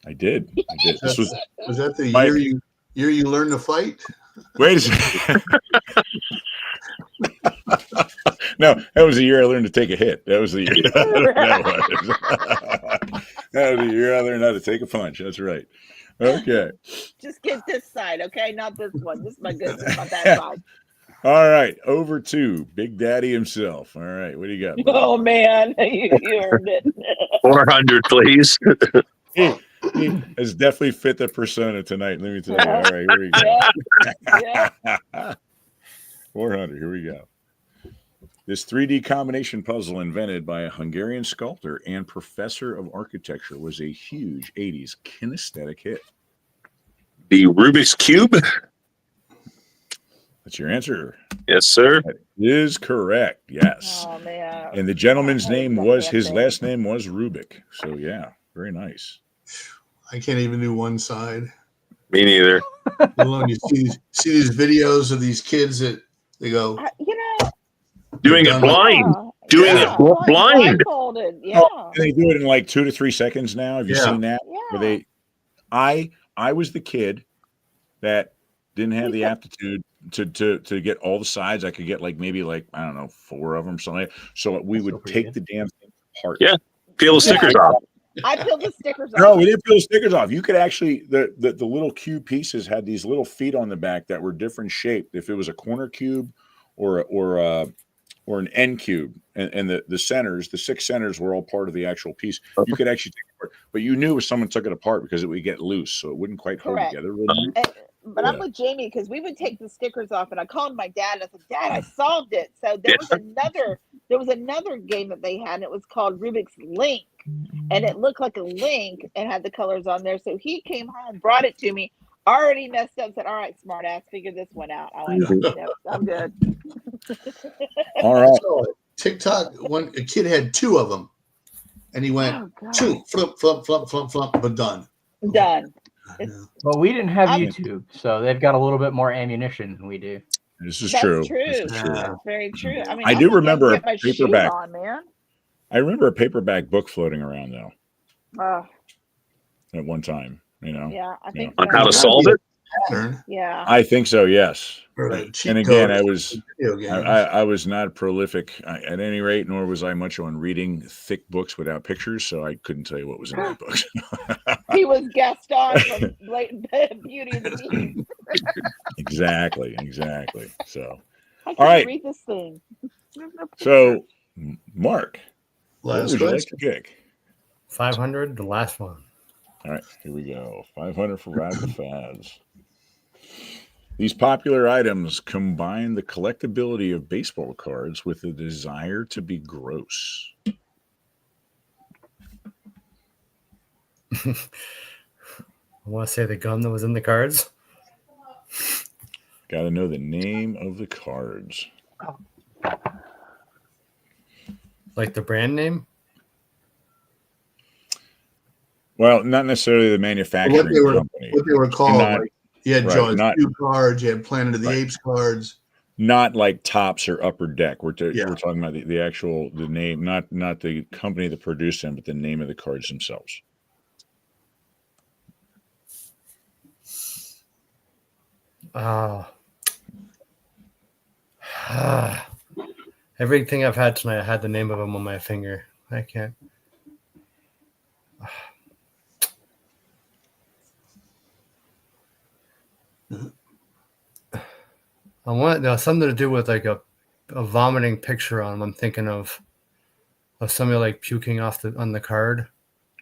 I did. Was that the year you learned to fight? Wait a second. No, that was the year I learned to take a hit. That was the year. That was the year I learned how to take a punch. That's right. Okay. Just get this side, okay? Not this one. This is my good one, not that side. All right. Over to Big Daddy himself. All right. What do you got? Oh, man. You earned it. 400, please. He has definitely fit the persona tonight. Let me tell you. All right. Here we go. Yeah. 400. Here we go. This 3D combination puzzle invented by a Hungarian sculptor and professor of architecture was a huge 80s kinesthetic hit. The Rubik's Cube? That's your answer? Yes, sir. That is correct. Yes. Oh, man. And the gentleman's his last name was Rubik. So, yeah, very nice. I can't even do one side. Me neither. Alone, you see these videos of these kids that they go, doing it blind. Doing it blind. Yeah. Oh, they do it in like 2 to 3 seconds now. Have you seen that? Yeah. Where I was the kid that didn't have the aptitude to get all the sides. I could get maybe I don't know, 4 of them, something like that. So we would take the damn thing apart. Yeah. Peel the stickers off. I peeled the stickers off. No, we didn't peel the stickers off. You could actually the little cube pieces had these little feet on the back that were different shaped. If it was a corner cube or an end cube, and the centers, the 6 centers were all part of the actual piece. You could actually take it apart, but you knew if someone took it apart because it would get loose, so it wouldn't quite hold together. But I'm with Jamie because we would take the stickers off, and I called my dad. And I said, "Dad, I solved it." So there was another game that they had, and it was called Rubik's Link, and it looked like a link and had the colors on there. So he came home, brought it to me, already messed up, said, "All right, smart ass, figure this one out." I went, "Yep, I'm good." All right. So, TikTok. A kid had 2 of them, and he went 2 flip, flip, flip, flip, flip, but done. Done. Well, we didn't have YouTube, so they've got a little bit more ammunition than we do. This is That's true. true. This is true. That's very true. I mean, I do I'm not remember gonna a get my shoes paperback. on, man. I remember a paperback book floating around though. At one time, you know. Yeah, I think on how to solve it. Yeah, I think so. Yes. And again, I was not prolific at any rate, nor was I much on reading thick books without pictures, so I couldn't tell you what was in that book. he was Gaston from Beauty and the Beast. Exactly. So, I all right. read this thing. So, Mark, what Last would you like question. to pick? 500, the last one. All right, here we go. 500 for Ride the Fads. These popular items combine the collectability of baseball cards with the desire to be gross. I want to say the gum that was in the cards. Got to know the name of the cards. Like the brand name? Well, not necessarily the manufacturing company. What they were called. Like, you had Jaws 2 cards, you had Planet of the Apes cards. Not like Tops or Upper Deck. We're talking about the actual name, not the company that produced them, but the name of the cards themselves. Everything I've had tonight, I had the name of them on my finger. I can't. I want something to do with like a vomiting picture on them. I'm thinking of somebody like puking off on the card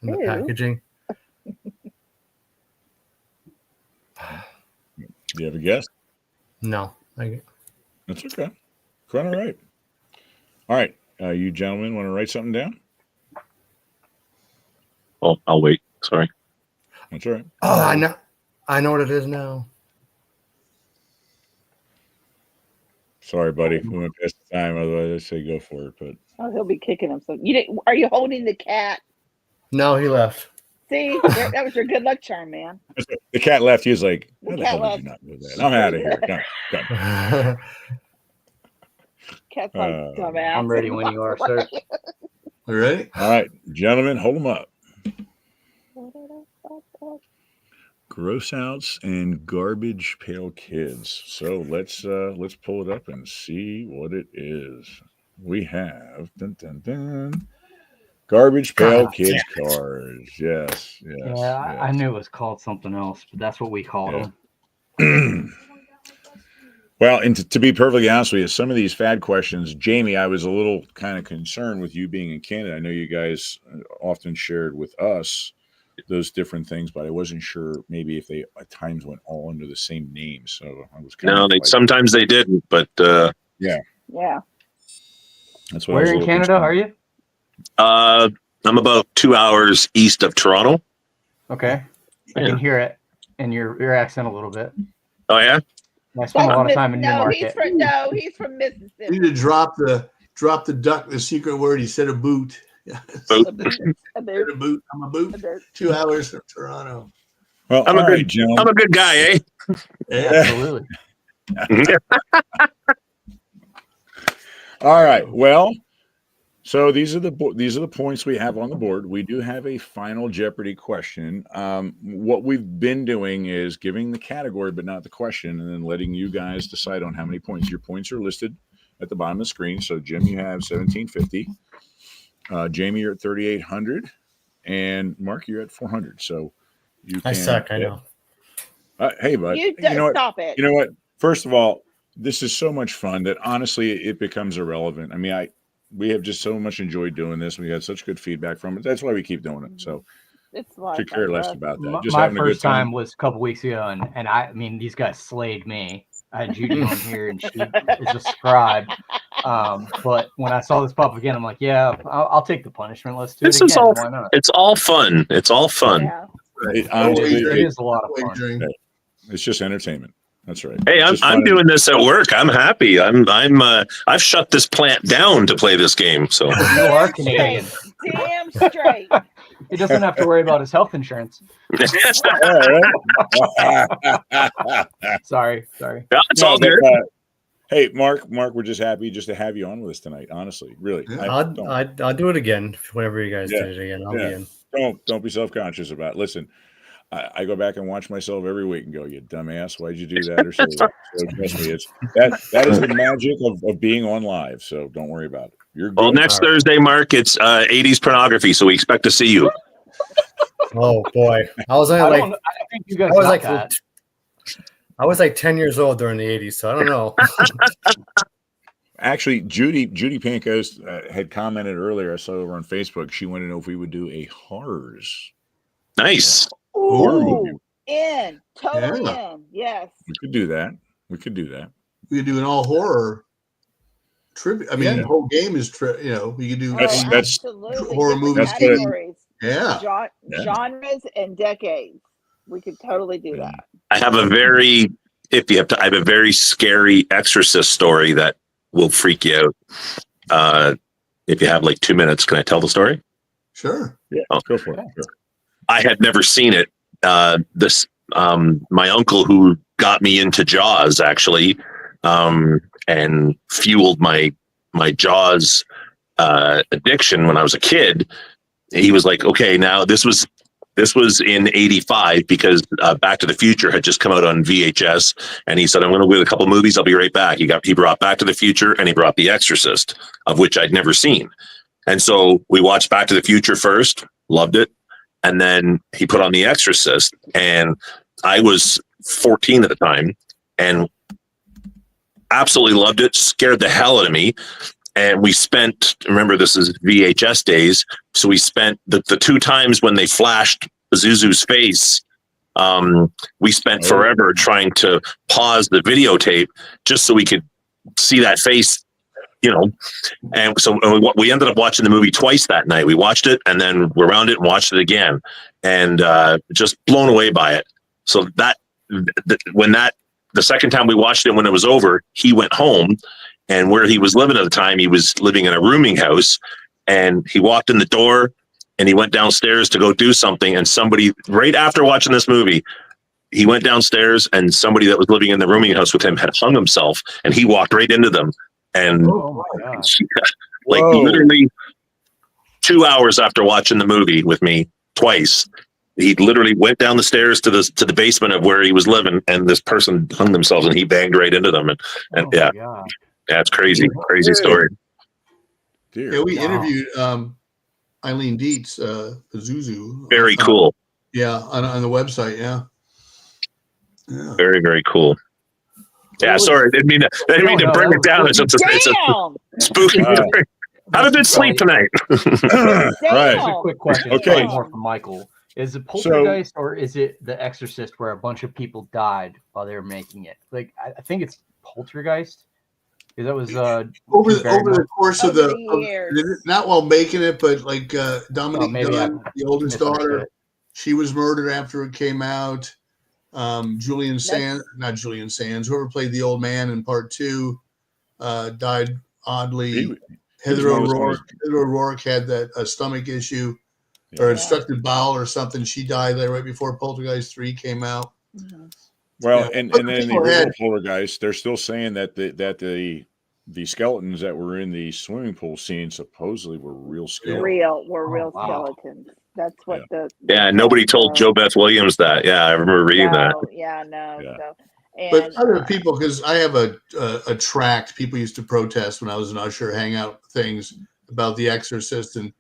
on the packaging. Do you have a guess? No. That's okay. Quite all right. All right. You gentlemen want to write something down? Oh, I'll wait. Sorry. That's all right. Oh, I know what it is now. Sorry, buddy. We went past the time. Otherwise, I'd say go for it. But he'll be kicking him. So are you holding the cat? No, he left. See, that was your good luck charm, man. The cat left. He was like, "How the hell did you not do that? I'm out of here." Done. Cat's like, dumbass. I'm ready when you are, sir. All right. All right, gentlemen, hold them up. Gross outs and garbage pail kids. So let's pull it up and see what it is. We have garbage pail kids cards. Yes. Yeah, I knew it was called something else, but that's what we called them. Well, and to be perfectly honest with you, some of these fad questions, Jamie, I was a little kind of concerned with you being in Canada. I know you guys often shared with us those different things, but I wasn't sure maybe if they at times went all under the same name. So I was kind of sometimes they didn't, but yeah. That's what. Where in Canada are you? I'm about 2 hours east of Toronto. Okay, I can hear it in your accent a little bit. Oh yeah. I spent a lot of time in Newmarket. He's from Mississippi. You need to drop the duck, the secret word. He said a boot. Boot. A boot. I'm a boot. 2 hours from Toronto. Well, I'm a good guy, eh? Yeah. Absolutely. All right. Well, so these are the points we have on the board. We do have a final Jeopardy question. What we've been doing is giving the category, but not the question, and then letting you guys decide on how many points. Your points are listed at the bottom of the screen. So, Jim, you have 1750. Jamie, you're at 3,800, and Mark, you're at 400. So, I suck. I know. Hey, bud. You know what? Stop it. You know what? First of all, this is so much fun that honestly, it becomes irrelevant. I mean, we have just so much enjoyed doing this. We had such good feedback from it. That's why we keep doing it. So It's life. Could care less about that. Just my having a good first time time. was a couple weeks ago, and I mean, these guys slayed me. I had Judy on here, and she is a scribe. But when I saw this pop again, I'm like, yeah, I'll take the punishment. Let's do it again. Why not? It's all fun. It's all fun. Yeah. It is a lot of fun. It's just entertainment. That's right. Hey, I'm doing this at work. I'm happy. I've shut this plant down to play this game. So you are Canadian. Damn straight. He doesn't have to worry about his health insurance. Sorry. Yeah, it's all good. Hey, Mark, we're just happy just to have you on with us tonight. Honestly, really. Yeah. I'll do it again whenever you guys did it again. I'll be in. Don't be self-conscious about it. Listen, I go back and watch myself every week and go, "You dumbass, why'd you do that?" Or so trust me, it's that is the magic of being on live. So don't worry about it. You're good. Well, next Thursday, Mark, it's 80s pornography, so we expect to see you. Oh boy, I think you guys I was like 10 years old during the 80s, so I don't know. Actually, Judy Pankos had commented earlier. I saw over on Facebook. She wanted to know if we would do a horrors. Nice. Ooh, totally in. Yes. We could do that. We could do an all horror tribute. I mean, the whole game is we could do that's horror movies. Genres and decades. We could totally do that. I have a very scary Exorcist story that will freak you out. If you have like 2 minutes, can I tell the story? Sure. Yeah. Go for it. Sure. I had never seen it. My uncle who got me into Jaws actually, and fueled my Jaws addiction when I was a kid. He was like, okay, now this was in 85 because Back to the Future had just come out on VHS, and he said, I'm going to go with a couple movies. I'll be right back. He brought Back to the Future and he brought The Exorcist, of which I'd never seen. And so we watched Back to the Future first, loved it. And then he put on The Exorcist, and I was 14 at the time and absolutely loved it, scared the hell out of me. And we spent, remember, this is VHS days, so we spent the 2 times when they flashed Zuzu's face, we spent forever trying to pause the videotape just so we could see that face, And so we ended up watching the movie twice that night. We watched it, and then we wound it and watched it again, and just blown away by it. So the second time we watched it, when it was over, he went home. And where he was living at the time, he was living in a rooming house, and he walked in the door and he went downstairs to go do something. And somebody, right after watching this movie, he went downstairs and somebody that was living in the rooming house with him had hung himself, and he walked right into them. And literally 2 hours after watching the movie with me twice, he literally went down the stairs to the basement of where he was living, and this person hung themselves, and he banged right into them. And yeah, it's crazy story. Yeah, we interviewed Eileen Dietz, Zuzu. Very cool. Yeah, on the website. Yeah. Very, very cool. Yeah, sorry, I didn't mean to bring it down. It's a spooky. Have a good sleep tonight. Right. Just a quick question. Okay. More from Michael. Is it Poltergeist or is it The Exorcist, where a bunch of people died while they were making it? Like, I think it's Poltergeist. That was over the course of the years. Not while making it, but like Dominique Dunn, the oldest daughter, she was murdered after it came out. Julian Sands, whoever played the old man in part 2, died oddly. Heather O'Rourke had that stomach issue or obstructed bowel or something. She died there right before Poltergeist 3 came out. Mm-hmm. Well, and then the original Poltergeist, they're still saying that the skeletons that were in the swimming pool scene supposedly were real skeletons. Real skeletons. That's what nobody told Jo Beth Williams that. Yeah, I remember reading that. Yeah, no. Yeah. So, but other people, because I have a tract people used to protest when I was an usher, hangout things about The Exorcist, and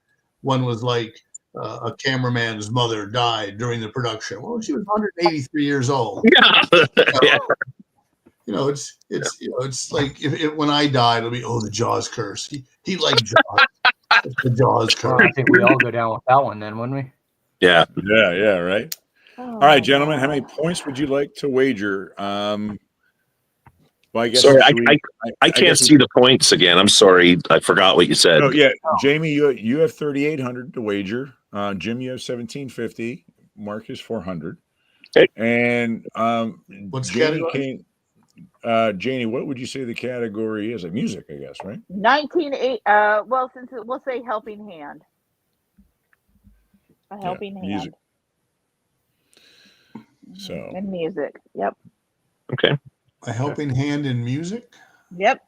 one was like, a cameraman's mother died during the production. Well, she was 183 years old. Yeah. It's like if when I die, it'll be the Jaws curse. He liked Jaws. It's the Jaws curse. I think we all go down with that one then, wouldn't we? Yeah. Yeah, right. All right, gentlemen, how many points would you like to wager? Well, I guess sorry, I can't see the points again. I'm sorry. I forgot what you said. Oh, yeah. Jamie, you have 3,800 to wager. Jim, you have 1,750. Mark is 400. Okay. And what's Janie category? Janie, what would you say the category is? Like music, I guess, right? 1980. Well, since we'll say helping hand. A helping hand. Music. So. And music. Yep. Okay. A helping hand in music. Yep.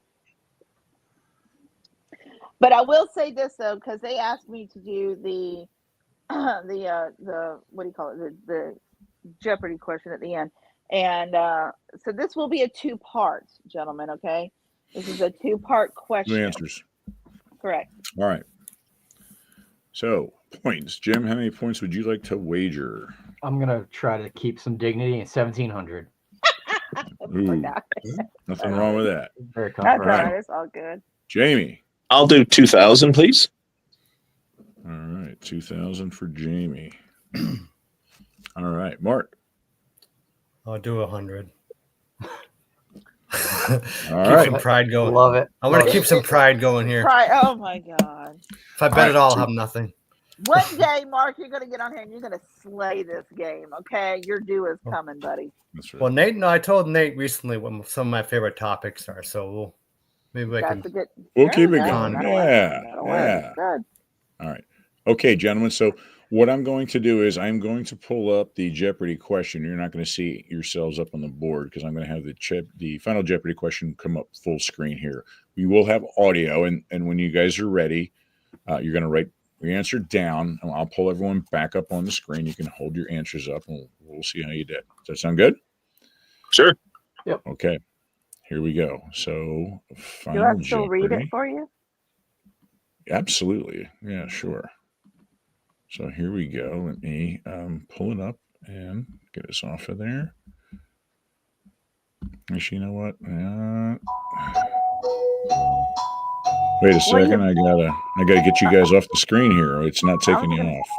But I will say this though, because they asked me to do the what do you call it? The Jeopardy question at the end. And so this will be a 2-part, gentlemen, okay? This is a 2-part question. 2 answers. Correct. All right. So, points. Jim, how many points would you like to wager? I'm going to try to keep some dignity in 1,700. Nothing wrong with that. Very tough. That's all right. It's all good. Jamie. I'll do 2,000, please. All right. 2,000 for Jamie. All right. Mark. I'll do 100. All Keep right. some pride going. Love it. I'm going to keep some pride going here. Oh, my God. If I bet it all, I'll have nothing. One day, Mark, you're going to get on here and you're going to slay this game, okay? Your due is coming, buddy. That's right. Well, Nate, I told Nate recently what some of my favorite topics are, so maybe I can. We'll keep it going. Yeah. Good. All right. Okay, gentlemen. So what I'm going to do is I'm going to pull up the Jeopardy question. You're not going to see yourselves up on the board because I'm going to have the final Jeopardy question come up full screen here. We will have audio, and when you guys are ready, you're going to write your answer down, and I'll pull everyone back up on the screen. You can hold your answers up, and we'll see how you did. Does that sound good? Sure. Yep. Okay. Here we go. So, Do I still read it for you? Absolutely. Yeah, sure. So here we go. Let me pull it up and get us off of there. Actually, you know what? Wait a second. I gotta get you guys off the screen here. It's not taking you off.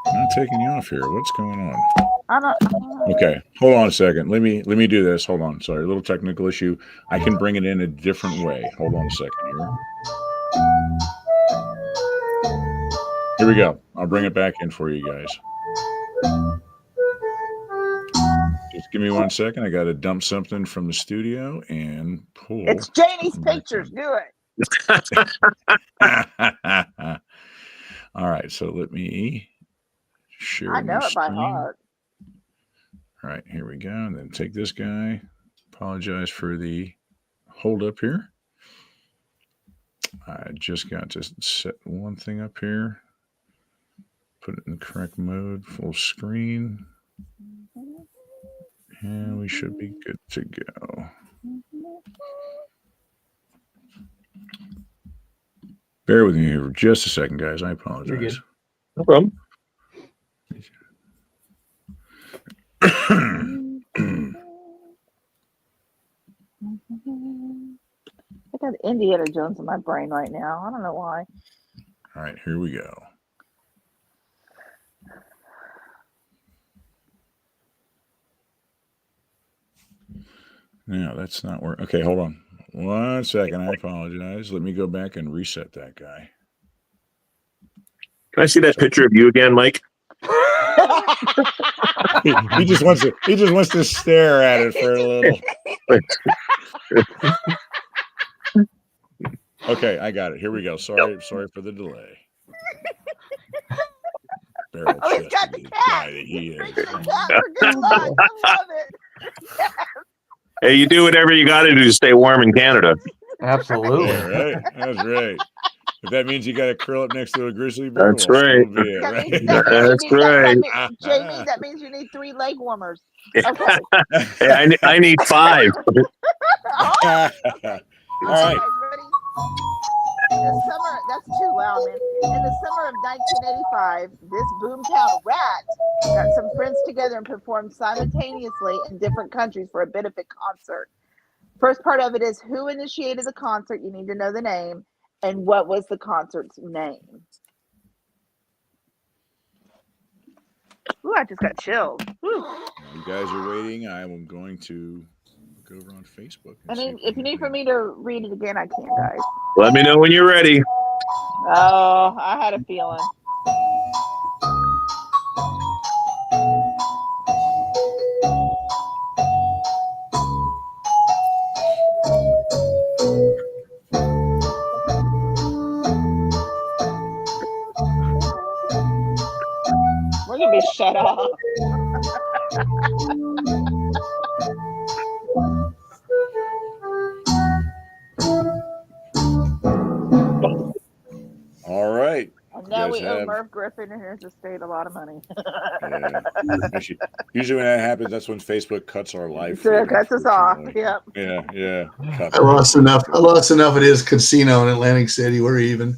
Not taking you off here. What's going on? Okay, hold on a second. Let me do this. Hold on. Sorry, a little technical issue. I can bring it in a different way. Hold on a second here. Here we go. I'll bring it back in for you guys. Just give me 1 second. I got to dump something from the studio and pull. It's Janie's pictures. Do it. All right. So let me share. I know it by heart. All right. Here we go. And then take this guy. Apologize for the hold up here. I just got to set one thing up here. Put it in the correct mode, full screen. And we should be good to go. Bear with me here for just a second, guys. I apologize. You're good. No problem. I got Indiana Jones in my brain right now. I don't know why. All right, here we go. No, that's not working. Okay, hold on. 1 second. I apologize. Let me go back and reset that guy. Can I see that picture of you again, Mike? he just wants to stare at it for a little. Okay, I got it. Here we go. Sorry for the delay. He's got the cat. He is. Cat for good luck. I love it. Yes. Hey, you do whatever you got to do to stay warm in Canada. Absolutely. Yeah, right. That's right. If that means you got to curl up next to a grizzly bear, that's right. That's right. Jamie, that means you need 3 leg warmers. Okay. Hey, I need 5. All right. Ready? In the summer, that's too loud, man. In the summer of 1985, this boomtown rat got some friends together and performed simultaneously in different countries for a benefit concert. First part of it is who initiated the concert. You need to know the name. And what was the concert's name? Ooh, I just got chilled. Ooh. You guys are waiting. I am going to go over on Facebook. And then if you need for me to read it again, I can, guys. Let me know when you're ready. Oh, I had a feeling. We're gonna be shut off. All right. Now we owe Merv Griffin and his estate a lot of money. Yeah. Usually when that happens, that's when Facebook cuts our life. So it cuts us off. Yep. Yeah. I lost enough at his casino in Atlantic City. We're even.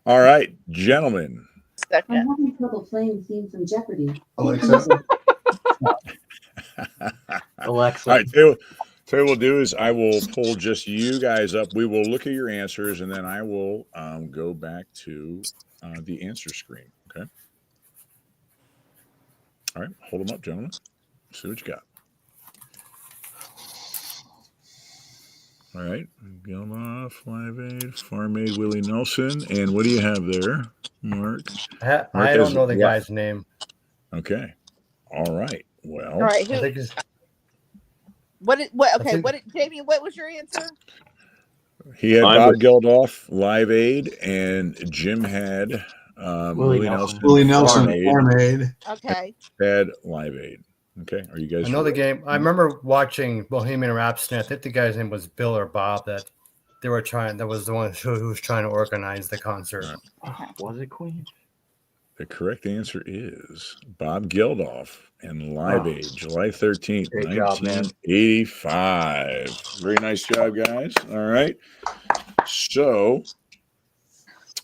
All right, gentlemen. I'm having trouble playing the theme from Jeopardy. Alexa. Alexa. All right, tell you what we'll do is I will pull just you guys up. We will look at your answers, and then I will go back to the answer screen. Okay. All right, hold them up, gentlemen. See what you got. All right, Geldof, Live Aid, Farm Aid, Willie Nelson, and what do you have there, Mark? I don't know the guy's name. Okay. All right. Well. All right. Jamie, what was your answer? He had Bob Geldof, Live Aid, and Jim had Willie Nelson. Willie Nelson, Farm Aid. Okay. Had Live Aid. Okay. Are you guys? I know the game. I remember watching Bohemian Rhapsody. I think the guy's name was Bill or Bob. That was the one who was trying to organize the concert. Right. Was it Queen? The correct answer is Bob Geldof and Live Aid, July 13th, 1985. Very nice job, guys. All right. So,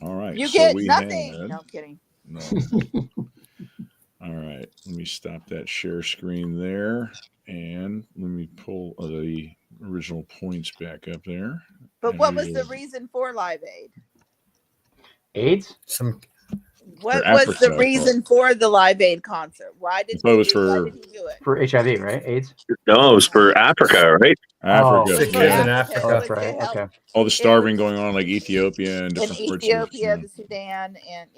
all right. You get nothing. No, I'm kidding. No. All right. Let me stop that share screen there. And let me pull the original points back up there. But what was the reason for Live Aid? AIDS? What was the reason for the Live Aid concert? Why did he do it? For HIV, right? AIDS? No, it was for Africa, right? Africa. Sick kids in Africa. Oh, that's right. Okay. All the starving going on, like Ethiopia and different parts of the Sudan, and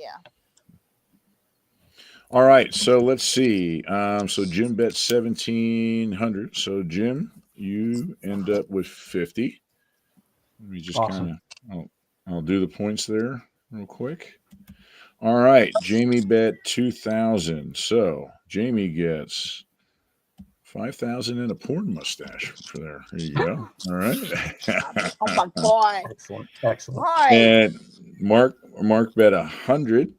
All right, so let's see. So Jim bet 1,700. So Jim, you end up with 50. Let me just I'll do the points there real quick. All right, Jamie bet 2,000. So Jamie gets 5,000 and a porn mustache for there. There you go. All right. Oh my God! Excellent. And Mark bet 100.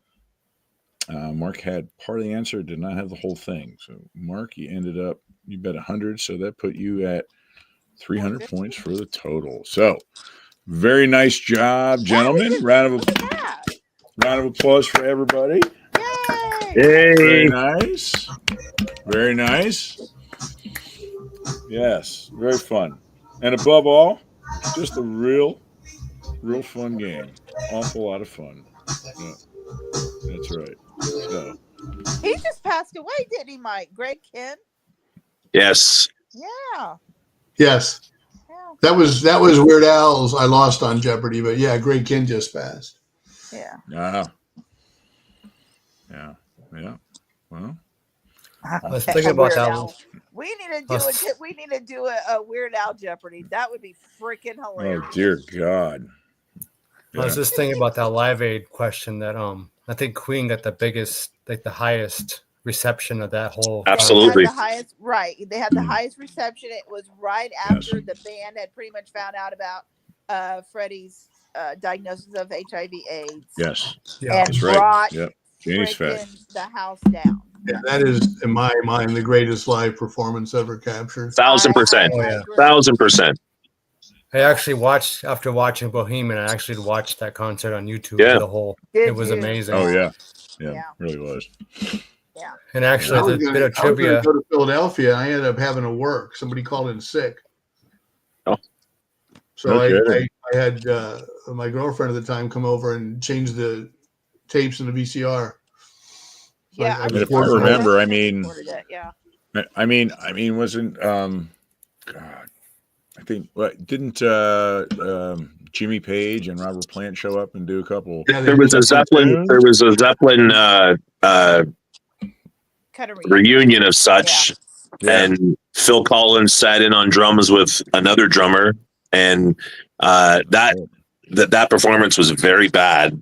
Mark had part of the answer, did not have the whole thing. So Mark, you bet 100. So that put you at 300 points for the total. So very nice job, gentlemen. Round of applause for everybody. Yay! Very nice. Very nice. Yes, very fun. And above all, just a real fun game. Awful lot of fun. Yeah, that's right. So he just passed away, didn't he, Mike? Greg Kinn? Yes. Yeah. Yes. Yeah. That was Weird Al's I Lost on Jeopardy, but yeah, Greg Kinn just passed. Yeah. Yeah. Well, let's think about that one. We need to do a Weird Al Jeopardy. That would be freaking hilarious. Oh dear God. Yeah. I was just thinking about that Live Aid question that I think Queen got the biggest, like the highest reception of that whole. Absolutely. They had the highest reception. It was right after the band had pretty much found out about Freddie's diagnosis of HIV/AIDS. Yes. Yeah. And brought Janie's fast. The house down. Yeah, that is, in my mind, the greatest live performance ever captured. 1,000%. 1,000%. I actually watched, after watching Bohemian, I actually watched that concert on YouTube. Yeah. The whole, it was amazing. Oh, yeah. Yeah, really was. Yeah. And actually, a bit of trivia. I was going to go to Philadelphia. I ended up having to work. Somebody called in sick. Oh. So I had my girlfriend at the time come over and change the tapes in the VCR. Yeah, Like, And if I remember, yeah. wasn't God, I think what didn't Jimmy Page and Robert Plant show up and do a couple? Yeah, There was a Zeppelin. There was a Zeppelin Kind of reunion of such, Yeah. and Phil Collins sat in on drums with another drummer, and that performance was very bad.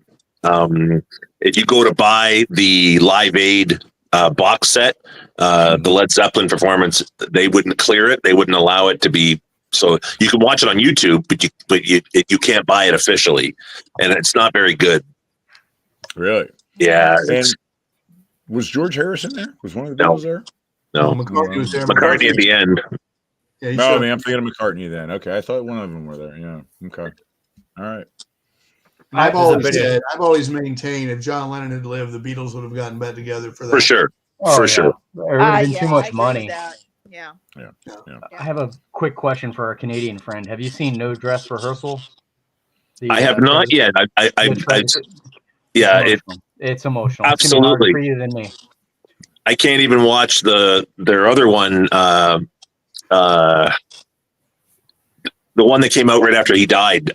If you go to buy the Live Aid box set, the Led Zeppelin performance, they wouldn't clear it. They wouldn't allow it to be. So you can watch it on YouTube, but you can't buy it officially, and it's not very good. Really? Yeah. And was George Harrison there? Was one of the Beatles there? No, McCartney was there. McCartney at the end. Yeah, No, I'm thinking of McCartney then. Okay, I thought one of them were there. Yeah. Okay. All right. I've always maintained if John Lennon had lived, the Beatles would have gotten back together for that. For sure. For sure. There would have been too much money. Yeah. I have a quick question for our Canadian friend. Have you seen No Dress Rehearsal? I have not yet. It's emotional. Absolutely. It's for you than me. I can't even watch their other one. The one that came out right after he died.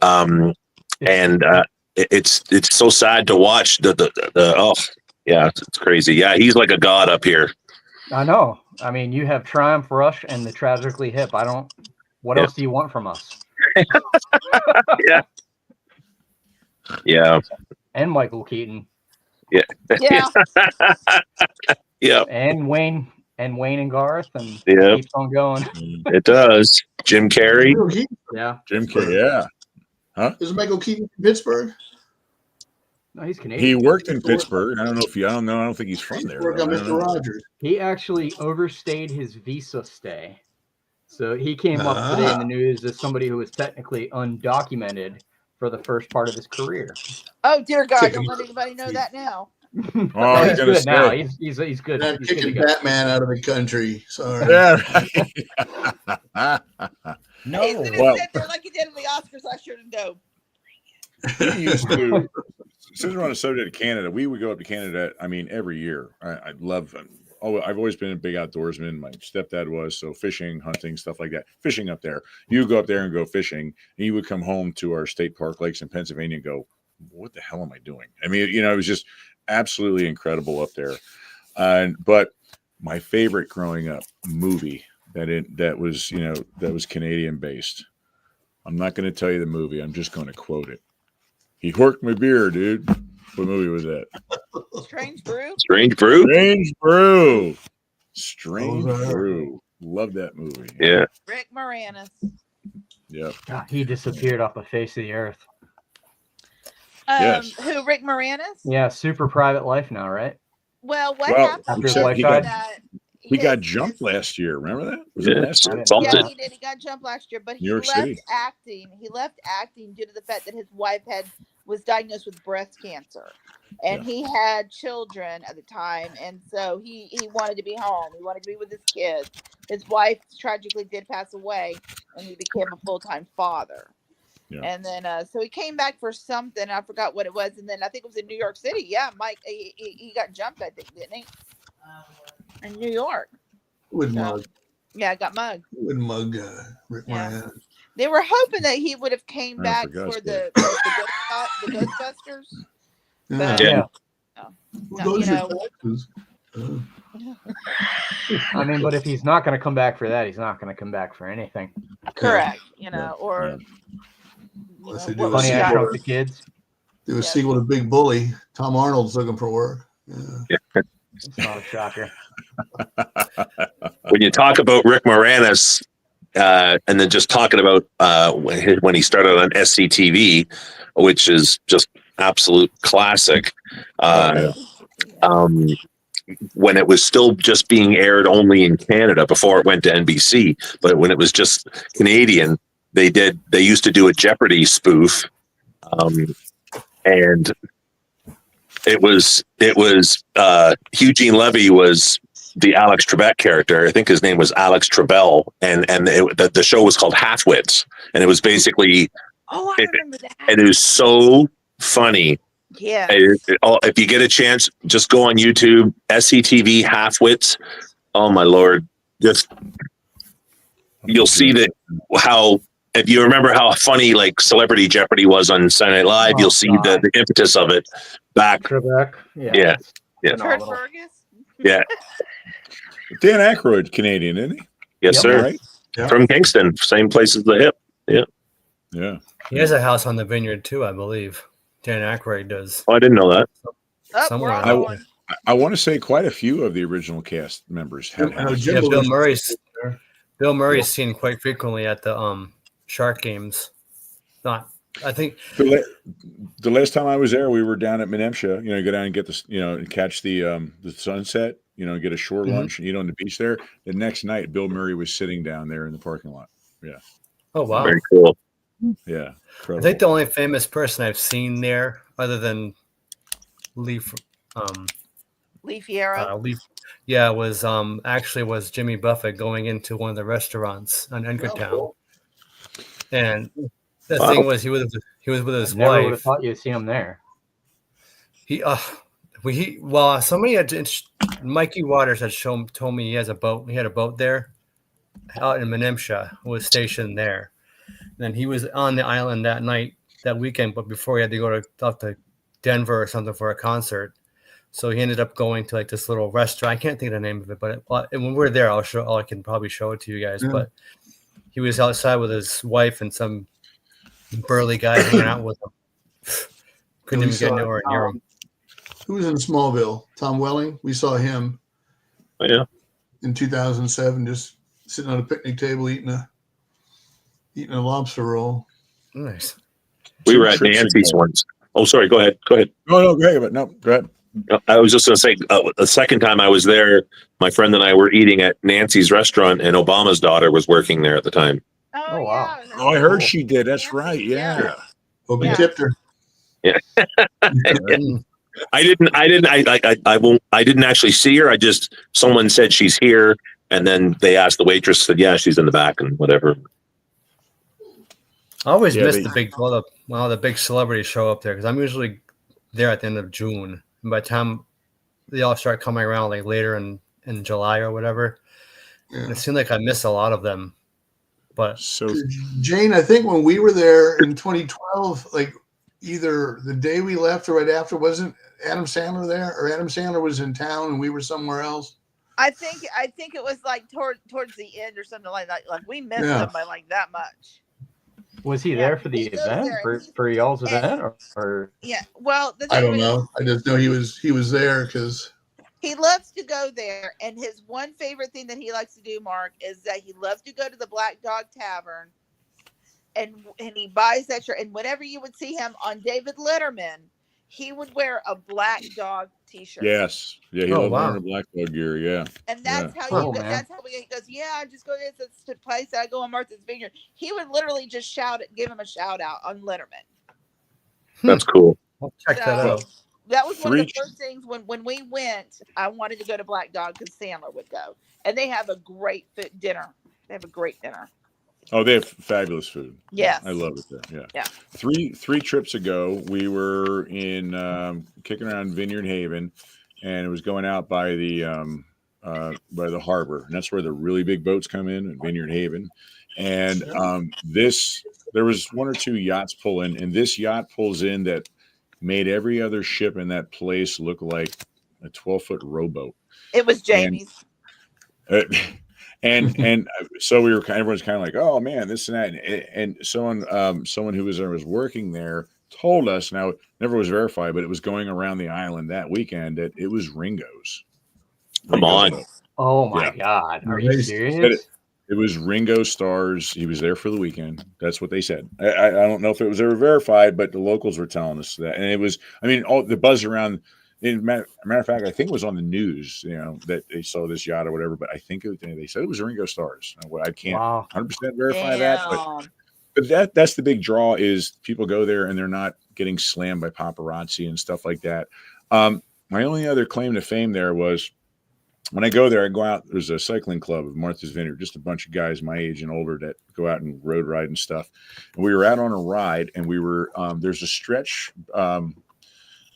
It's so sad to watch. It's crazy. Yeah, he's like a god up here. I know. I mean, you have Triumph Rush and the Tragically Hip. What else do you want from us? Yeah. Yeah. And Michael Keaton. Yeah. Yeah. Yeah. And Wayne and Garth, and yeah, keeps on going. It does. Jim Carrey. Yeah. Jim Carrey. Yeah. Huh? Is Michael Keaton from Pittsburgh? No, he's Canadian. He worked in Pittsburgh. I don't think he's from there. Worked on Mr. Rogers. He actually overstayed his visa stay. So he came up today in the news as somebody who was technically undocumented for the first part of his career. Oh dear God! Don't let anybody know that now. Oh, he's good now. He's good. They're kicking Batman out of the country. Sorry. Yeah. No. He's gonna sit there like he did in the Oscars last year and go. We used to. Since we're on the subject of Canada, we would go up to Canada. I mean, every year. I love. I've always been a big outdoorsman. My stepdad was, so fishing, hunting, stuff like that. Fishing up there. You go up there and go fishing, and you would come home to our state park lakes in Pennsylvania and go, "What the hell am I doing?" I mean, it was just absolutely incredible up there. But my favorite growing up movie that was Canadian based. I'm not going to tell you the movie. I'm just going to quote it. He horked my beer, dude. What movie was that? Strange Brew. Strange Brew. Strange Brew. Strange Brew. Love that movie. Yeah. Rick Moranis. Yeah. He disappeared off the face of the earth. Yes. Who? Rick Moranis? Yeah, super private life now, right? Well, what happened? He got jumped last year. Remember that? Was it last year? Yeah, he did. He got jumped last year, but he left acting. He left acting due to the fact that his wife was diagnosed with breast cancer, and he had children at the time, and so he wanted to be home. He wanted to be with his kids. His wife tragically did pass away, and he became a full-time father. Yeah. And then so he came back for something. I forgot what it was, and then I think it was in New York City. Yeah, Mike, he got jumped, I think, didn't he? In New York. Mug. Yeah, I got mugged. Wouldn't mug Rick Moranis. They were hoping that he would have came back for the Ghostbusters. Yeah. I mean, but if he's not going to come back for that, he's not going to come back for anything. Correct. Or Funny I Shrunk the Kids. Do a sequel to Big Bully. Tom Arnold's looking for work. Yeah. It's not a shocker. When you talk about Rick Moranis, and then just talking about when he started on SCTV, which is just absolute classic. When it was still just being aired only in Canada before it went to NBC, but when it was just Canadian, they used to do a Jeopardy spoof, and it was Eugene Levy was the Alex Trebek character. I think his name was Alex Trebell, and the show was called Halfwits, and it was basically I remember that. And it was so funny Yeah. If you get a chance, just go on YouTube, SCTV Halfwits. Oh my Lord. You'll see that how, if you remember how funny like Celebrity Jeopardy was on Saturday Night Live, you'll see the impetus of it back. Trebek. Yeah. Kurt Fergus? Yeah. Dan Aykroyd, Canadian, isn't he? Yes, sir. Right? Yep. From Kingston, same place as the Hip. Yeah. Yeah. He has a house on the Vineyard too, I believe. Dan Aykroyd does. Oh, I didn't know that. Somewhere. I want to say quite a few of the original cast members had houses. Yeah, Bill Murray's seen quite frequently at the Shark games. I think the last time I was there, we were down at Menemsha. You know, go down and get this, and catch the sunset. Get a short lunch and eat on the beach there. The next night, Bill Murray was sitting down there in the parking lot. Yeah. Oh wow. Very cool. Yeah. Incredible. I think the only famous person I've seen there, other than Leaf Fierro. was Jimmy Buffett going into one of the restaurants on Edgartown. And the thing was, he was with his Never wife. would have thought you'd see him there. Mikey Waters had told me he has a boat. He had a boat there out in Menemsha, was stationed there. And then he was on the island that weekend, but before he had to go to Denver or something for a concert. So he ended up going to like this little restaurant. I can't think of the name of it, but when we're there, I can probably show it to you guys. But he was outside with his wife and some burly guy hanging out with him. Couldn't even get nowhere near him. Who was in Smallville? Tom Welling. We saw him. Oh, yeah. In 2007, just sitting on a picnic table eating a lobster roll. Nice. We were at Nancy's once. Oh, sorry. Go ahead. No, go ahead. No, go ahead. I was just going to say, the second time I was there, my friend and I were eating at Nancy's restaurant, and Obama's daughter was working there at the time. Oh wow. Yeah. Oh, I heard she did. That's right. Yeah. Hope you tipped her. Yeah. I didn't actually see her. Someone said she's here, and then they asked the waitress, said, yeah, she's in the back and whatever. I always miss the big celebrities show up there, because I'm usually there at the end of June. And by the time they all start coming around, like later in July or whatever, it seemed like I miss a lot of them. But so, Jane, I think when we were there in 2012, like either the day we left or right after, wasn't Adam Sandler there, or Adam Sandler was in town and we were somewhere else? I think it was like towards the end or something like that. Like we missed him by like that much. Was he there for the event, for y'all's event, or? Yeah, well, I don't know. I just know he was there because he loves to go there, and his one favorite thing that he likes to do, Mark, is that he loves to go to the Black Dog Tavern, and he buys that shirt. And whenever you would see him on David Letterman, he would wear a Black Dog T-shirt. Yes, yeah, he loved wearing a Black Dog gear. Yeah, and that's how he goes. Yeah, I just go to this place. I go on Martha's Vineyard. He would literally just give him a shout out on Letterman. That's cool. I'll check that out. That was one of the first things when we went. I wanted to go to Black Dog because Sandler would go, and they have a great dinner. They have a great dinner. Oh, they have fabulous food. Yes. I love it there. Yeah. Three trips ago, we were in kicking around Vineyard Haven, and it was going out by the harbor, and that's where the really big boats come in Vineyard Haven. And there was one or two yachts pull in, and this yacht pulls in that made every other ship in that place look like a 12-foot rowboat. It was Jamie's. And so everyone's kind of like, oh man, this and that. And someone who was there was working there told us, now it never was verified, but it was going around the island that weekend that it was Ringo's. Come on. Oh my God. Are you serious? It was Ringo Starr's. He was there for the weekend. That's what they said. I don't know if it was ever verified, but the locals were telling us that. And it was, all the buzz around. Matter of fact, I think it was on the news, that they saw this yacht or whatever. But I think they said it was Ringo Starr's. I can't 100% verify that, but that's the big draw is people go there and they're not getting slammed by paparazzi and stuff like that. My only other claim to fame there was when I go there, I go out. There's a cycling club of Martha's Vineyard, just a bunch of guys my age and older that go out and road ride and stuff. And we were out on a ride, and we were there's a stretch.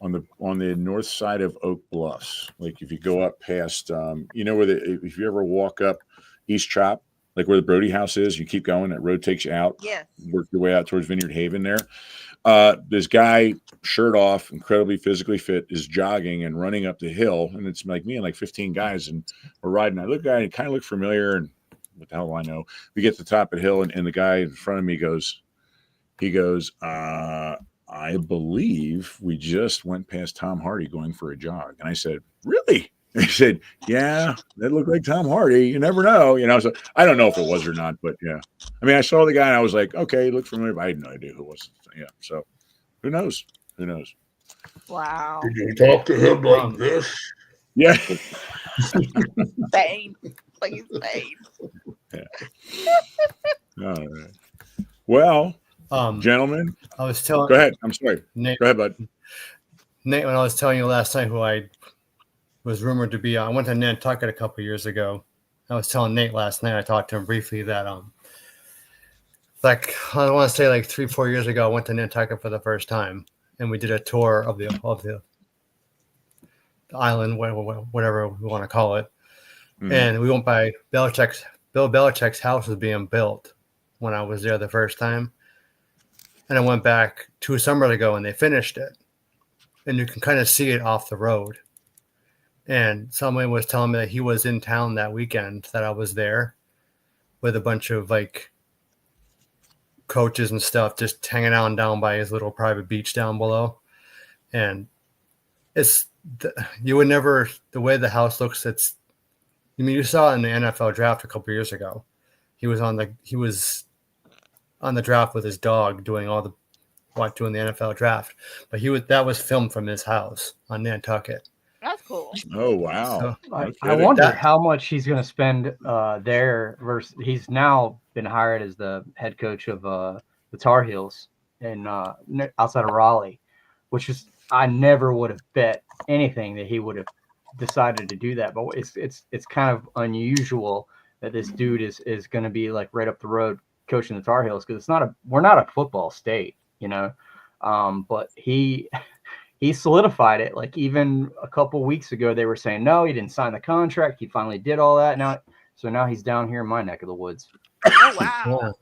on the north side of Oak Bluffs. Like if you go up past, you know if you ever walk up East Chop, like where the Brody House is, you keep going. That road takes you out. Yes. Work your way out towards Vineyard Haven there. This guy, shirt off, incredibly physically fit, is jogging and running up the hill, and it's like me and like 15 guys, and we're riding. I look at the guy and kind of look familiar, and what the hell do I know? We get to the top of the hill, and the guy in front of me goes, I believe we just went past Tom Hardy going for a jog. And I said, really? And he said, yeah, that looked like Tom Hardy. You never know. So I don't know if it was or not, but yeah. I mean, I saw the guy and I was like, okay, he looked familiar, but I had no idea who it was. Yeah. So who knows? Wow. Did you talk to him like this? Yeah. Bane. Please, Bane. Yeah. All right. Well, gentlemen, I was telling. Go ahead. I'm sorry. Nate, go ahead, bud. Nate, when I was telling you last night who I was rumored to be, I went to Nantucket a couple years ago. I was telling Nate last night. I talked to him briefly that like I want to say like 3-4 years ago, I went to Nantucket for the first time, and we did a tour of the island, whatever we want to call it. Mm-hmm. And we went by Bill Belichick's house was being built when I was there the first time. And I went back 2 summers ago and they finished it. And you can kind of see it off the road. And someone was telling me that he was in town that weekend that I was there with a bunch of like coaches and stuff just hanging out down by his little private beach down below. And you would never, the way the house looks, you saw it in the NFL draft a couple of years ago. He was on the draft with his dog doing the NFL draft, but that was filmed from his house on Nantucket. That's cool. Oh wow! So, I wonder how much he's going to spend there. Versus he's now been hired as the head coach of the Tar Heels in outside of Raleigh, which is I never would have bet anything that he would have decided to do that. But it's kind of unusual that this dude is going to be like right up the road coaching the Tar Heels, because we're not a football state, but he solidified it. Like even a couple weeks ago, they were saying, no, he didn't sign the contract. He finally did all that. Now he's down here in my neck of the woods. Oh, wow.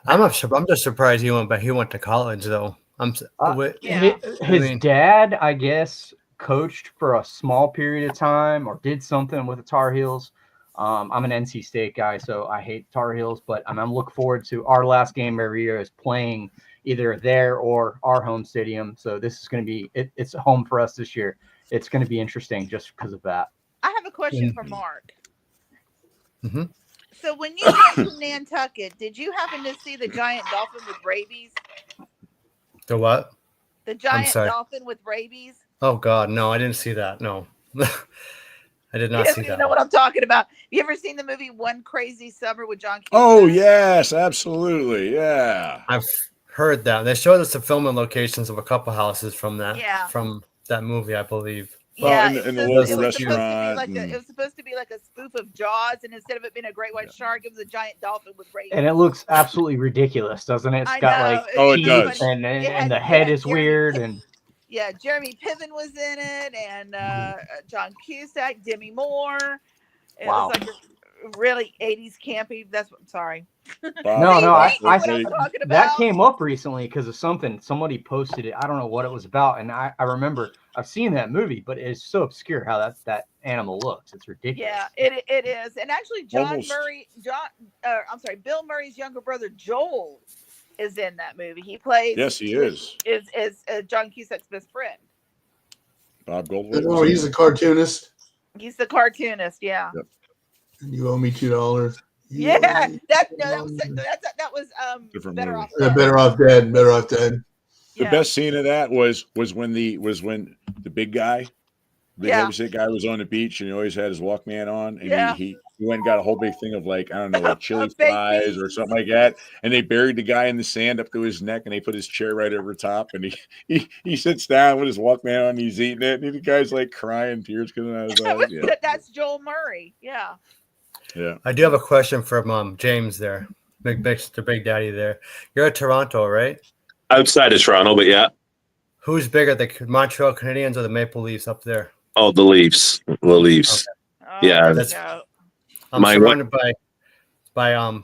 Yeah. I'm just surprised he went to college though. His dad, I guess, coached for a small period of time or did something with the Tar Heels. I'm an NC State guy, so I hate Tar Heels, but I'm looking forward to our last game every year is playing either there or our home stadium. So this is going to be it's a home for us this year. It's going to be interesting just because of that. I have a question for Mark. Mm-hmm. So when you went to Nantucket, did you happen to see the giant dolphin with rabies? The what? The giant dolphin with rabies? Oh God, no, I didn't see that. No. I did not see that. You know what I'm talking about. You ever seen the movie One Crazy Summer with John Cusack? Oh, yes, absolutely. Yeah. I've heard that. They showed us the filming locations of a couple houses from that movie, I believe. Yeah, in the local restaurant. It was supposed to be like a spoof of Jaws, and instead of it being a great white shark, it was a giant dolphin with rabies. And it looks absolutely ridiculous, doesn't it? It's got it does. And the head is weird. And yeah, Jeremy Piven was in it, and John Cusack, Demi Moore. It was like a really 80s campy. I'm sorry. I that came up recently because of somebody posted it. I don't know what it was about, and I remember I've seen that movie, but it's so obscure how that animal looks. It's ridiculous. Yeah, it is. And actually, Bill Murray's younger brother Joel is in that movie. He plays. Yes, he is. Is John Cusack's best friend. Bob Goldberg. Oh, he's a cartoonist. He's the cartoonist. Yeah. Yep. And you owe me $2. Yeah, that was Better Off Dead. Better Off Dead. Better Off Dead. The best scene of that was when the big guy, the heavyset guy, was on the beach and he always had his Walkman on, and he went and got a whole big thing of like, I don't know, like chili fries or something like that, and they buried the guy in the sand up to his neck, and they put his chair right over top, and he sits down with his Walkman on, he's eating it, and the guy's like crying, tears coming out of his eyes. Yeah. That's Joel Murray. Yeah. Yeah. I do have a question from James there, Big Daddy there. You're at Toronto, right? Outside of Toronto, but yeah. Who's bigger, the Montreal Canadiens or the Maple Leafs up there? Oh, the Leafs. The Leafs. Oh, Yeah, that's. go. I'm surrounded by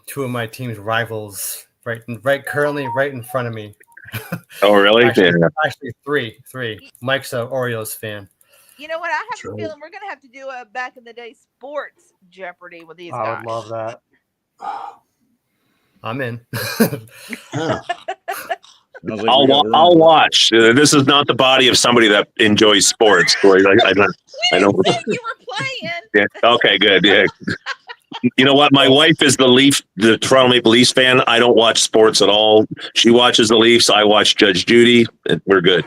two of my team's rivals, currently right in front of me. Oh, really? Actually, three. Mike's a Orioles fan. You know what? I have a feeling we're going to have to do a back in the day sports Jeopardy with these guys. I would love that. I'm in. I'll watch. This is not the body of somebody that enjoys sports. I don't. You were playing. Yeah. Okay, good. Yeah. You know what? My wife is the Toronto Maple Leafs fan. I don't watch sports at all. She watches the Leafs. I watch Judge Judy. We're good.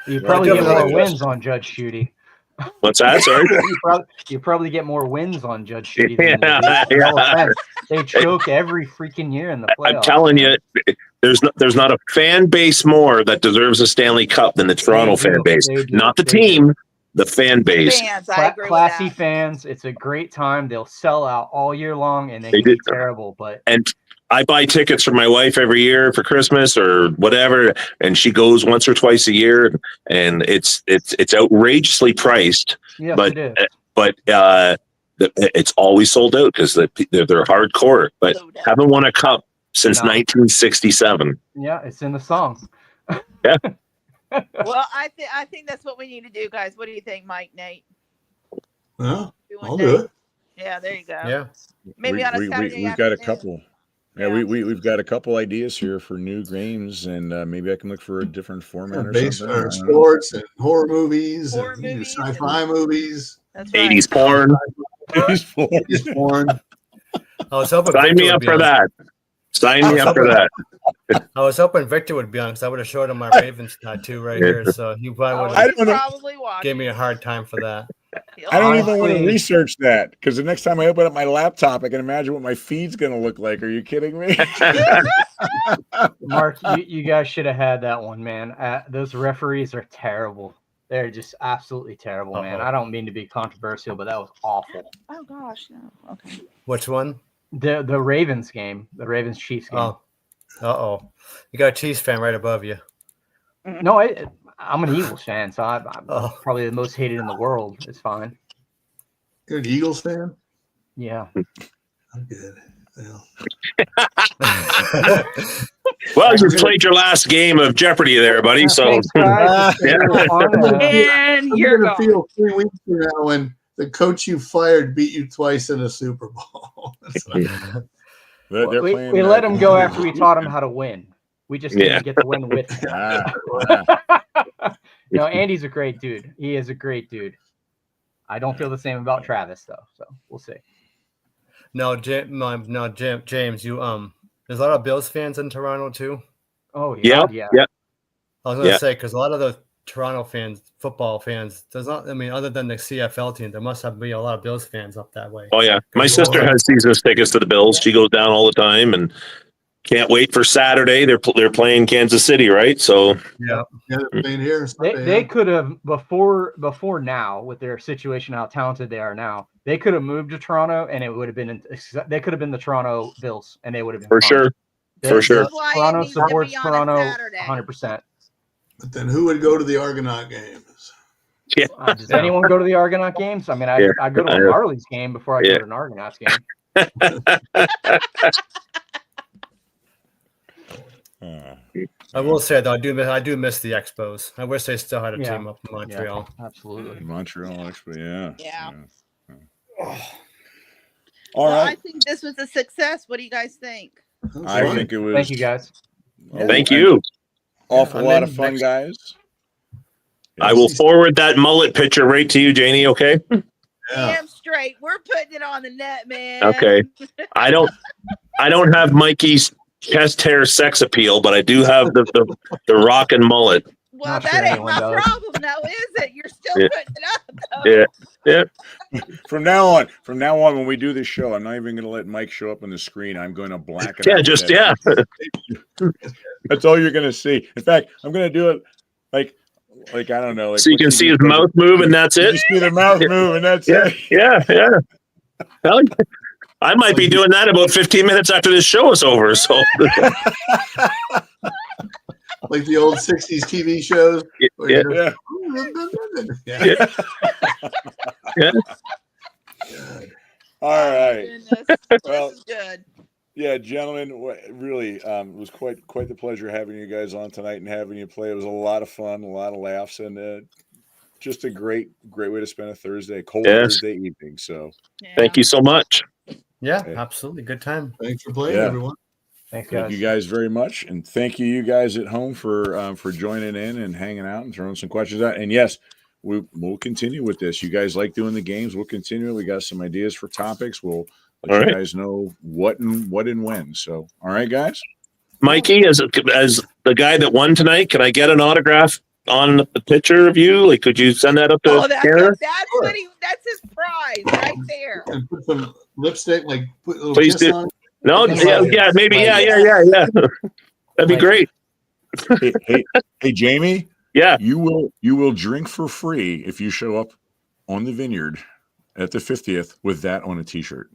You probably get more wins on Judge Judy. What's that? Sorry. You probably get more wins on Judge Judy. Yeah. They choke every freaking year in the playoffs. I'm telling you, there's not a fan base more that deserves a Stanley Cup than the Toronto fan base. Not the team. The fan base. Fans, I agree classy with that. fans. It's a great time. They'll sell out all year long, and they can be terrible. And I buy tickets for my wife every year for Christmas or whatever, and she goes once or twice a year, and it's outrageously priced. Yes, but it is. It's always sold out because they're hardcore. But haven't won a cup since 1967. Yeah, it's in the song. Yeah. Well, I think that's what we need to do, guys. What do you think, Mike, Nate? Well, I'll do it. Yeah, there you go. Yeah. Maybe on a Saturday we've got a couple. Yeah, we've got a couple ideas here for new games, and maybe I can look for a different format or something. Or sports and horror movies, sci-fi movies. That's right. 80s porn. 80s porn. I was hoping Sign me up for that. Sign me up for that. I was hoping Victor would be on because I would have showed him my Ravens tattoo right here. So he probably would have gave me a hard time for that. I don't even want to research that because the next time I open up my laptop, I can imagine what my feed's going to look like. Are you kidding me? Mark, you guys should have had that one, man. Those referees are terrible. They're just absolutely terrible, man. I don't mean to be controversial, but that was awful. Oh, gosh. No. Okay. Which one? The Ravens game. The Ravens-Chiefs game. Oh. Uh-oh. You got a Chiefs fan right above you. No, I'm an Eagles fan, so I'm probably the most hated in the world. It's fine. You're an Eagles fan? Yeah. I'm good. Well, you played your last game of Jeopardy there, buddy. So, and you're going to feel 3 weeks from now when the coach you fired beat you twice in a Super Bowl. We let him go after we taught him how to win. We just didn't get to win with him. No, Andy's a great dude. He is a great dude. I don't feel the same about Travis though, so we'll see. No, James, you there's a lot of Bills fans in Toronto too. Oh yeah. I was gonna say because a lot of the Toronto fans, football fans, there's not. I mean, other than the CFL team, there must have been a lot of Bills fans up that way. Oh yeah, my sister has season tickets to the Bills. She goes down all the time and can't wait for Saturday. They're playing Kansas City, right? So they're playing here. They could have before now with their situation, how talented they are now. They could have moved to Toronto, and it would have been. They could have been the Toronto Bills, and they would have been for sure. Toronto supports Toronto 100%. But then who would go to the Argonaut games? Yeah. Does anyone go to the Argonaut games? I mean, I go to a Marlies game before I go to an Argonauts game. I will say though, I do miss the Expos. I wish they still had a team up in Montreal. Yeah, absolutely, Montreal Expo. Yeah. All right. I think this was a success. What do you guys think? I think it was. Thank you, guys. Thank you. Awful lot of fun, guys. I will forward that mullet picture right to you, Janie. Okay. Damn straight. We're putting it on the net, man. Okay. I don't have Mikey's chest hair sex appeal, but I do have the rock and mullet. Well, that ain't my problem now, is it? You're still putting it up, though. Yeah. From now on, when we do this show, I'm not even going to let Mike show up on the screen. I'm going to black it out. That's all you're going to see. In fact, I'm going to do it like I don't know. Like, so you can see his mouth move, and that's it? You see the mouth move, and that's it. Yeah. Well, I might be doing that about 15 minutes after this show is over. So. like the old 60s TV shows. Yeah. Yeah. Yeah. All right. Goodness. Well, This is good. Yeah, gentlemen, really, it was quite the pleasure having you guys on tonight and having you play. It was a lot of fun, a lot of laughs, and just a great way to spend a cold Thursday evening. So, thank you so much. Yeah, absolutely, good time. Thanks for playing, everyone. Thanks, guys. Thank you guys very much, and thank you guys at home for joining in and hanging out and throwing some questions out. And yes, we'll continue with this. You guys like doing the games? We'll continue. We got some ideas for topics. We'll let you guys know what and when. So, all right, guys. Mikey, as the guy that won tonight, can I get an autograph on the picture of you? Like, could you send that up to Canada? That's his prize right there. And put some lipstick, like put a little Please kiss do. on it. No, yeah, maybe, yeah. That'd be great. Hey, Jamie. Yeah, you will drink for free if you show up on the vineyard at the 50th with that on a T-shirt.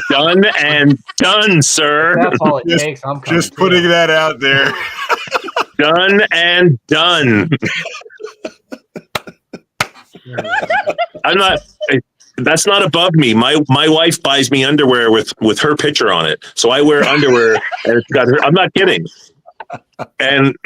Done and done, sir. That's all it takes. I'm just putting that out there. Done and done. I'm not. That's not above me. My wife buys me underwear with her picture on it, so I wear underwear and it's got her. I'm not kidding. And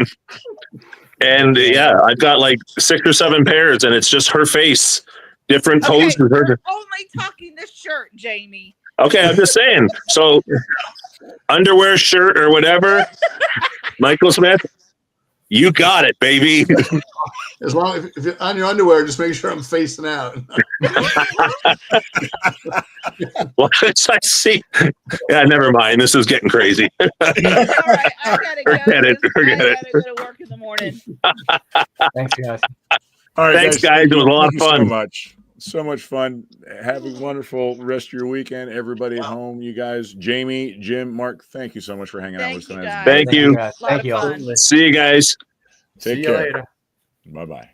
yeah, I've got like 6 or 7 pairs, and it's just her face, different poses. We're only talking this shirt, Jamie. Okay, I'm just saying. So, underwear, shirt, or whatever, Michael Smith, you got it, baby. As long as if you're on your underwear, just make sure I'm facing out. Well, I see. Yeah, never mind. This is getting crazy. All right, I gotta go. Forget it. I gotta go to work in the morning. Thanks, guys. All right, thanks, guys. It was a lot of fun. So much fun. Have a wonderful rest of your weekend. Everybody at home, you guys, Jamie, Jim, Mark, thank you so much for hanging out with us tonight. Thank you. Thank you. See you guys. Take care. Bye-bye.